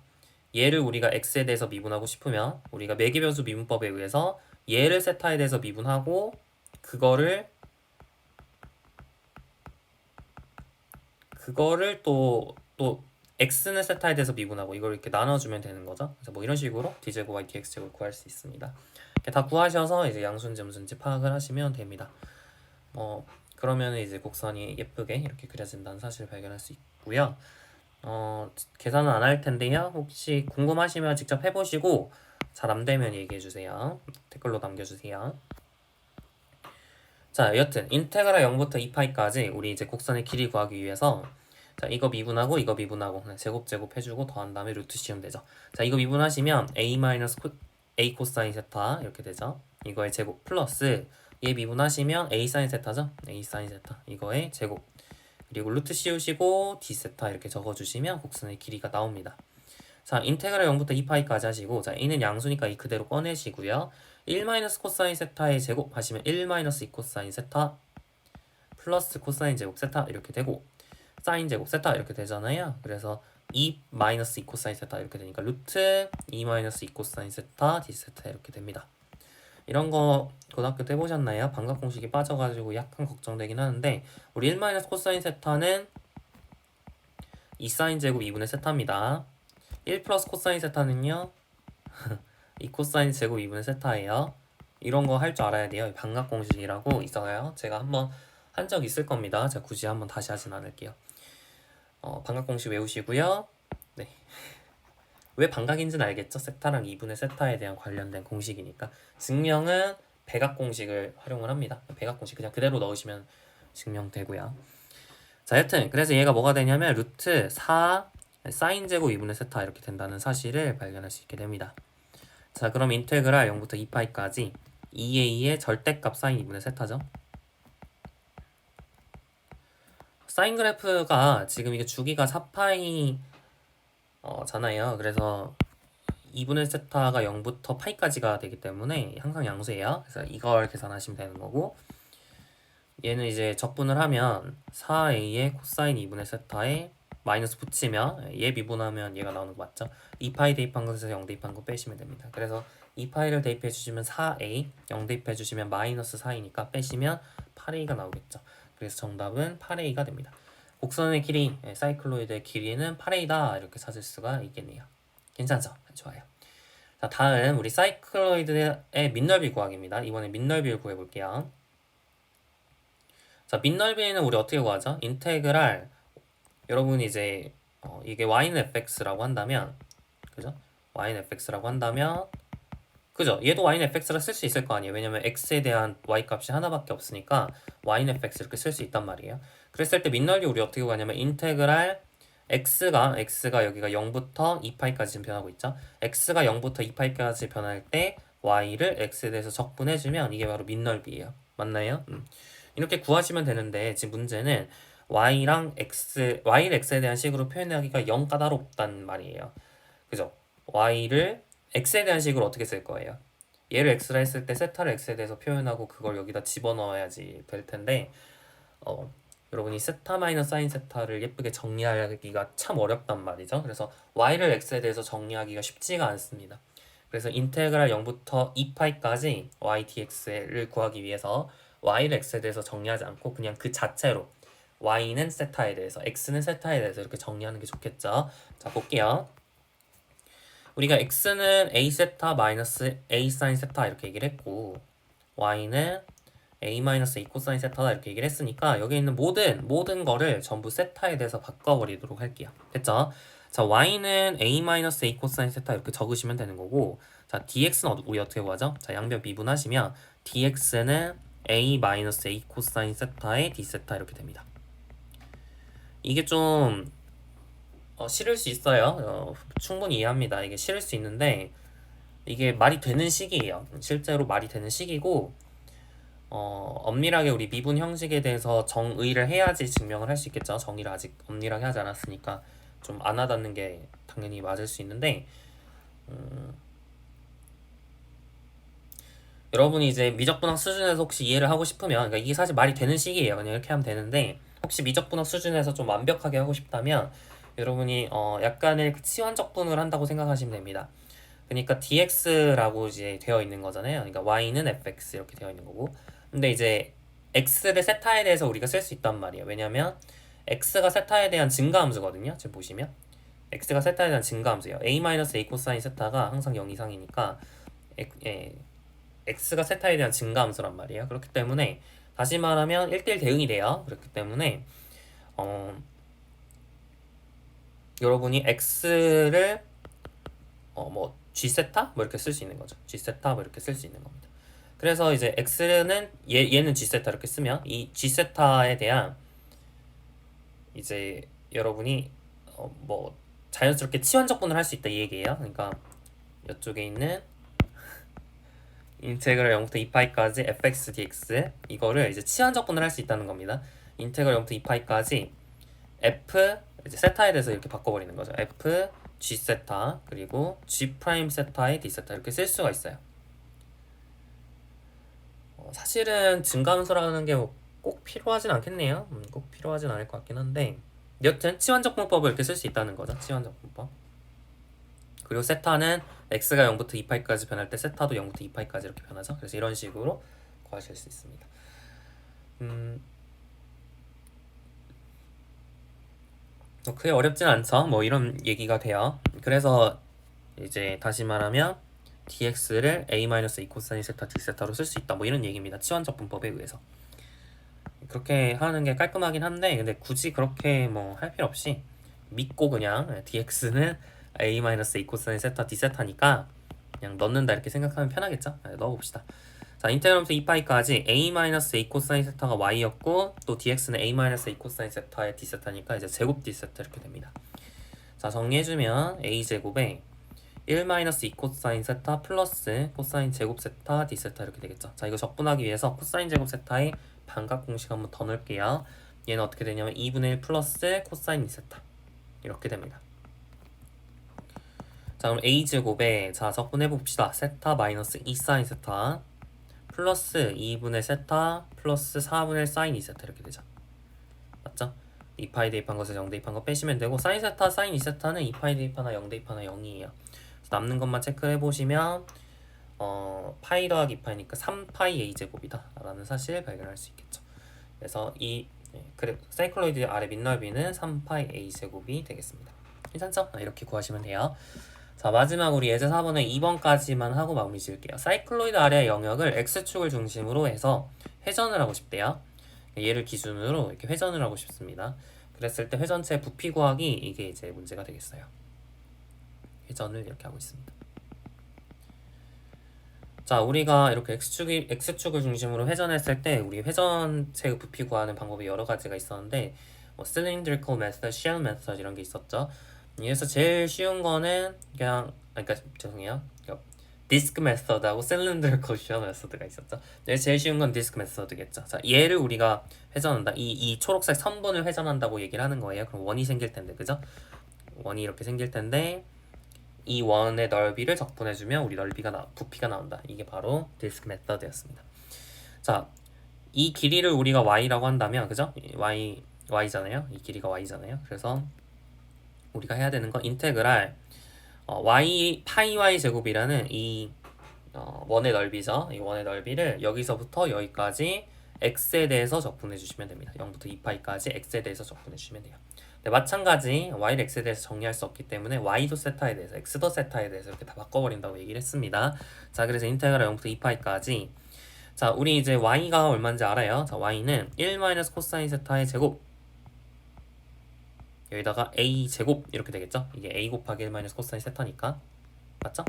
얘를 우리가 x에 대해서 미분하고 싶으면 우리가 매개변수 미분법에 의해서 얘를 세타에 대해서 미분하고 그거를 또 x는 세타에 대해서 미분하고 이걸 이렇게 나눠주면 되는 거죠. 그래서 뭐 이런 식으로 d제곱 y dx제곱을 구할 수 있습니다. 이렇게 다 구하셔서 이제 양수인지 음수인지 파악을 하시면 됩니다. 그러면 이제 곡선이 예쁘게 이렇게 그려진다는 사실을 발견할 수 있고요. 계산은 안 할 텐데요. 혹시 궁금하시면 직접 해보시고 잘 안 되면 얘기해 주세요. 댓글로 남겨주세요. 자, 여튼 인테그랄 0부터 2파이까지 우리 이제 곡선의 길이 구하기 위해서 자, 이거 미분하고 이거 미분하고 제곱 해주고 더한 다음에 루트 씌우면 되죠. 자, 이거 미분하시면 a 코사인 세타 이렇게 되죠. 이거의 제곱 플러스 얘 미분하시면 a 사인 세타죠. a 사인 세타 이거의 제곱 그리고 루트 씌우시고 d 세타 이렇게 적어주시면 곡선의 길이가 나옵니다. 자, 인테그랄 0부터 2파이까지 하시고 자, a는 양수니까 이 그대로 꺼내시고요. 1 코사인 세타의 제곱 하시면 1 2 코사인 세타 플러스 코사인 제곱 세타 이렇게 되고 사인 제곱 세타 이렇게 되잖아요. 그래서 2 코사인 세타 이렇게 되니까 루트 2 코사인 세타 d 세타 이렇게 됩니다. 이런 거 고등학교 때 해보셨나요? 반각 공식이 빠져가지고 약간 걱정되긴 하는데 우리 1 코사인 세타는 2 사인 제곱 2분의 세타입니다. 1 플러스 코사인 세타는요 2 코사인 제곱 2분의 세타예요. 이런 거 할 줄 알아야 돼요. 반각 공식이라고 있어요. 제가 한번 한 적 있을 겁니다. 제가 굳이 한번 다시 하진 않을게요. 반각 공식 외우시고요. 네. 왜 반각인지는 알겠죠? 세타랑 2분의 세타에 대한 관련된 공식이니까. 증명은 백악 공식을 활용을 합니다. 백악 공식 그냥 그대로 넣으시면 증명되고요. 자, 여튼 그래서 얘가 뭐가 되냐면 루트 4 사인 제곱 2분의 세타 이렇게 된다는 사실을 발견할 수 있게 됩니다. 자, 그럼 인테그랄 0부터 2파이까지 2a의 절대값 사인 2분의 세타죠. 사인 그래프가 지금 이게 주기가 4파이 잖아요. 그래서 2분의 세타가 0부터 파이까지가 되기 때문에 항상 양수예요. 그래서 이걸 계산하시면 되는 거고, 얘는 이제 적분을 하면 4a의 코사인 2분의 세타에 마이너스 붙이면 얘 미분하면 얘가 나오는 거 맞죠? 2파이 대입한 것에서 0 대입한 거 빼시면 됩니다. 그래서 2파이를 대입해 주시면 4a, 0 대입해 주시면 마이너스 4이니까 빼시면 8a가 나오겠죠. 그래서 정답은 8a가 됩니다. 곡선의 길이, 사이클로이드의 길이는 8a다 이렇게 찾을 수가 있겠네요. 괜찮죠? 좋아요. 자, 다음 우리 사이클로이드의 밑넓이 구하기입니다. 이번에 밑넓이를 구해볼게요. 자, 밑넓이는 우리 어떻게 구하죠? 인테그랄 여러분이 이제 이게 y는 fx라고 한다면, 그죠? y는 fx라고 한다면, 그죠? 얘도 y는 fx라 쓸 수 있을 거 아니에요. 왜냐면 x에 대한 y 값이 하나밖에 없으니까 y는 fx 이렇게 쓸 수 있단 말이에요. 그랬을 때 밑넓이 우리 어떻게 구하냐면 인테그랄 x가 여기가 0부터 2파이까지 지금 변하고 있죠. x가 0부터 2파이까지 변할 때 y를 x에 대해서 적분해주면 이게 바로 밑넓이에요. 맞나요? 이렇게 구하시면 되는데 지금 문제는 y랑 y를 x에 대한 식으로 표현하기가 영 까다롭단 말이에요. 그죠? y를 x에 대한 식으로 어떻게 쓸 거예요? 얘를 x라 했을 때 세타를 x에 대해서 표현하고 그걸 여기다 집어넣어야지 될 텐데 여러분이 세타 마이너스 사인 세타를 예쁘게 정리하기가 참 어렵단 말이죠. 그래서 y를 x에 대해서 정리하기가 쉽지가 않습니다. 그래서 인테그랄 0부터 2파이까지 y dx를 구하기 위해서 y를 x에 대해서 정리하지 않고 그냥 그 자체로 y는 세타에 대해서 x는 세타에 대해서 이렇게 정리하는 게 좋겠죠. 자, 볼게요. 우리가 x는 a 세타 마이너스 a 사인 세타 이렇게 얘기를 했고 y는 a 마이너스 a 코사인 세타다 이렇게 얘기를 했으니까 여기 있는 모든 거를 전부 세타에 대해서 바꿔버리도록 할게요. 됐죠? 자, y는 a 마이너스 a 코사인 세타 이렇게 적으시면 되는 거고, 자, dx는 우리 어떻게 구하죠? 자, 양변 미분하시면 dx는 a 마이너스 a 코사인 세타의 d 세타 이렇게 됩니다. 이게 좀 싫을 수 있어요. 충분히 이해합니다. 이게 싫을 수 있는데 이게 말이 되는 식이에요. 실제로 말이 되는 식이고 엄밀하게 우리 미분 형식에 대해서 정의를 해야지 증명을 할 수 있겠죠. 정의를 아직 엄밀하게 하지 않았으니까 좀 안 와닿는 게 당연히 맞을 수 있는데 여러분이 이제 미적분학 수준에서 혹시 이해를 하고 싶으면, 그러니까 이게 사실 말이 되는 식이에요. 그냥 이렇게 하면 되는데 혹시 미적분학 수준에서 좀 완벽하게 하고 싶다면 여러분이 약간의 그 치환적분을 한다고 생각하시면 됩니다. 그러니까 dx라고 이제 되어 있는 거잖아요. 그러니까 y는 fx 이렇게 되어 있는 거고, 근데 이제 x를 세타에 대해서 우리가 쓸 수 있단 말이에요. 왜냐면 x가 세타에 대한 증가함수거든요. 지금 보시면 x가 세타에 대한 증가함수예요. a-a 코사인 세타가 항상 0 이상이니까 x가 세타에 대한 증가함수란 말이에요. 그렇기 때문에 다시 말하면 1대1 대응이 돼요. 그렇기 때문에 여러분이 x를 뭐 g세타 뭐 이렇게 쓸 수 있는 거죠. g세타 뭐 이렇게 쓸 수 있는 겁니다. 그래서 이제 x는 얘는 g세타 이렇게 쓰면 이 g세타에 대한 이제 여러분이 뭐 자연스럽게 치환적분을 할 수 있다 이 얘기예요. 그러니까 이쪽에 있는 인테그랄 0부터 2파이까지 fx dx 이거를 이제 치환적분을 할 수 있다는 겁니다. 인테그랄 0부터 2파이까지 f 이제 세타에 대해서 이렇게 바꿔버리는 거죠. f g 세타 그리고 g 프라임 세타의 d 세타 이렇게 쓸 수가 있어요. 사실은 증가함수라는 게 꼭 필요하진 않겠네요. 꼭 필요하진 않을 것 같긴 한데 여튼 치환적분법을 이렇게 쓸 수 있다는 거죠. 치환적분법. 그리고 세타는 x가 0부터 2파이까지 변할 때 세타도 0부터 2파이까지 이렇게 변하죠. 그래서 이런 식으로 구하실 수 있습니다. 크게 어렵진 않죠. 뭐 이런 얘기가 돼요. 그래서 이제 다시 말하면 dx를 a-a 코사인 세타 d 세타로 쓸 수 있다. 뭐 이런 얘기입니다. 치환적분법에 의해서. 그렇게 하는 게 깔끔하긴 한데 근데 굳이 그렇게 뭐 할 필요 없이 믿고 그냥 dx는 a-a 코사인 세타 d 세타니까 그냥 넣는다 이렇게 생각하면 편하겠죠? 넣어봅시다. 자, 인테그랄부터 2파이까지 a-a 코사인 세타가 y였고 또 dx는 a-a 코사인 세타의 d세타니까 이제 제곱 d세타 이렇게 됩니다. 자, 정리해주면 a제곱에 1-2 코사인 세타 플러스 코사인 제곱 세타 d세타 이렇게 되겠죠. 자, 이거 적분하기 위해서 코사인 제곱 세타의 반값 공식 한번 더 넣을게요. 얘는 어떻게 되냐면 2분의 1 플러스 코사인 2세타 이렇게 됩니다. 자, 그럼 a제곱에 자 적분해봅시다. 세타 마이너스 2 사인 세타 플러스 2분의 세타 플러스 4분의 사인 2세타 이렇게 되죠. 맞죠? 2파이 대입한 것에서 0 대입한 거 빼시면 되고 사인 세타 사인 2세타는 2파이 대입하나 0 대입하나 0이에요. 남는 것만 체크해 보시면 파이 더하기 2파이니까 3파이 a제곱이다 라는 사실 발견할 수 있겠죠. 그래서 이 사이클로이드 아래 밑넓이는 3파이 a제곱이 되겠습니다. 괜찮죠? 이렇게 구하시면 돼요. 자, 마지막 우리 예제 4번은 2번까지만 하고 마무리 지을게요. 사이클로이드 아래의 영역을 x축을 중심으로 해서 회전을 하고 싶대요. 얘를 기준으로 이렇게 회전을 하고 싶습니다. 그랬을 때 회전체 부피 구하기 이게 이제 문제가 되겠어요. 회전을 이렇게 하고 있습니다. 자, 우리가 이렇게 x축을 중심으로 회전했을 때 우리 회전체의 부피 구하는 방법이 여러 가지가 있었는데 뭐 cylindrical method, shell method 이런 게 있었죠. 그래서 제일 쉬운 거는 그냥 죄송해요. 디스크 메서드하고 cylindrical shell method가 있었죠. 제일 쉬운 건 디스크 메서드겠죠. 자, 얘를 우리가 회전한다. 이 초록색 선분을 회전한다고 얘기를 하는 거예요. 그럼 원이 생길 텐데, 그죠? 원이 이렇게 생길 텐데 이 원의 넓이를 적분해주면 우리 부피가 나온다. 이게 바로 디스크 메서드였습니다. 자, 이 길이를 우리가 y라고 한다면, 그죠? y잖아요. 이 길이가 y잖아요. 그래서 우리가 해야 되는 건 인테그랄 파이 y 제곱이라는 이 원의 넓이죠. 이 원의 넓이를 여기서부터 여기까지 x에 대해서 적분해 주시면 됩니다. 0부터 2파이까지 x에 대해서 적분해 주시면 돼요. 네, 마찬가지 y를 x에 대해서 정리할 수 없기 때문에 y도 세타에 대해서 x도 세타에 대해서 이렇게 다 바꿔버린다고 얘기를 했습니다. 자, 그래서 인테그랄 0부터 2파이까지 자, 우리 이제 y가 얼마인지 알아요. 자, y는 1 코사인 세타의 제곱 여기다가 a 제곱 이렇게 되겠죠. 이게 a 곱하기 1 코사인 세타니까 맞죠?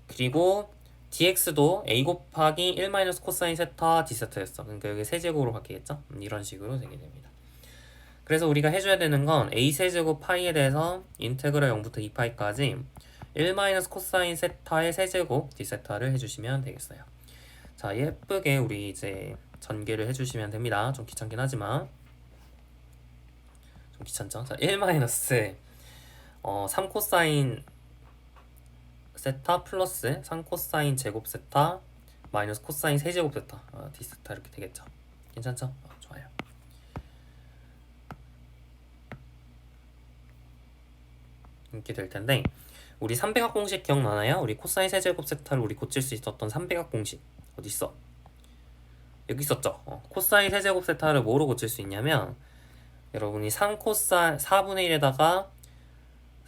그리고 dx도 a 곱하기 1 코사인 세타 d세타였어. 그러니까 여기 세제곱으로 바뀌겠죠. 이런 식으로 되게 됩니다. 그래서 우리가 해줘야 되는 건 a 세제곱 파이에 대해서 인테그랄 0부터 2파이까지 1 코사인 세타의 세제곱 d세타를 해주시면 되겠어요. 자, 예쁘게 우리 이제 전개를 해주시면 됩니다. 좀 귀찮긴 하지만 좀 귀찮죠? 자, 1 3코사인 세타 플러스 3코사인 제곱 세타 마이너스 코사인 세제곱 세타 d세타 이렇게 되겠죠. 괜찮죠? 좋아요. 이렇게 될 텐데 우리 300학 공식 기억나나요? 우리 코사인 세제곱 세타를 우리 고칠 수 있었던 300학 공식 어디 있어? 여기 있었죠. 코사인 세제곱 세타를 뭐로 고칠 수 있냐면 여러분이 4분의 1에다가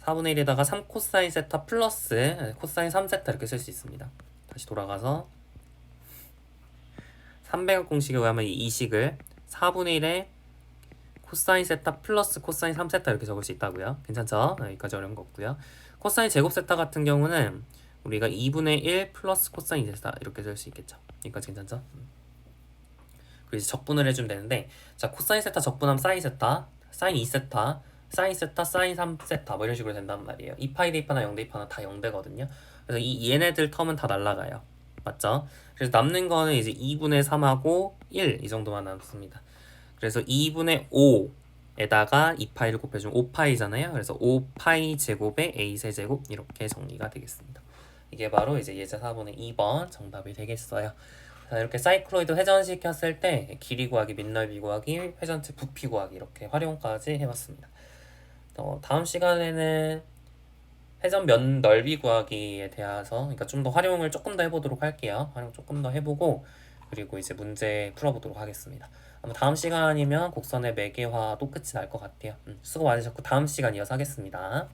3코사인 세타 플러스 코사인 3세타 이렇게 쓸 수 있습니다. 다시 돌아가서 300학 공식에 의하면 이 식을 4분의 1에 코사인 세타 플러스 코사인 3세타 이렇게 적을 수 있다고요. 괜찮죠? 여기까지 어려운 거 없고요. 코사인 제곱 세타 같은 경우는 우리가 2분의 1 플러스 코사인 세타 이렇게 쓸 수 있겠죠. 여기까지 괜찮죠? 그리고 이제 적분을 해주면 되는데 자, 코사인 세타 적분하면 사인 세타, 사인 2세타, 사인 세타, 사인 3세타 뭐 이런 식으로 된단 말이에요. 2파이 대입하나 0 대입하나 다 0되거든요. 그래서 얘네들 텀은 다 날라가요. 맞죠? 그래서 남는 거는 이제 2분의 3하고 1 이 정도만 남습니다. 그래서 2분의 5에다가 2파이를 곱해주면 5파이잖아요. 그래서 5파이 제곱에 a 세제곱 이렇게 정리가 되겠습니다. 이게 바로 이제 예제 4번의 2번 정답이 되겠어요. 자, 이렇게 사이클로이드 회전시켰을 때 길이 구하기, 밑넓이 구하기, 회전체 부피 구하기 이렇게 활용까지 해봤습니다. 다음 시간에는 회전 면 넓이 구하기에 대해서 그러니까 좀 더 활용을 조금 더 해보도록 할게요. 활용 조금 더 해보고 그리고 이제 문제 풀어보도록 하겠습니다. 아마 다음 시간이면 곡선의 매개화도 끝이 날 것 같아요. 수고 많으셨고 다음 시간 이어서 하겠습니다.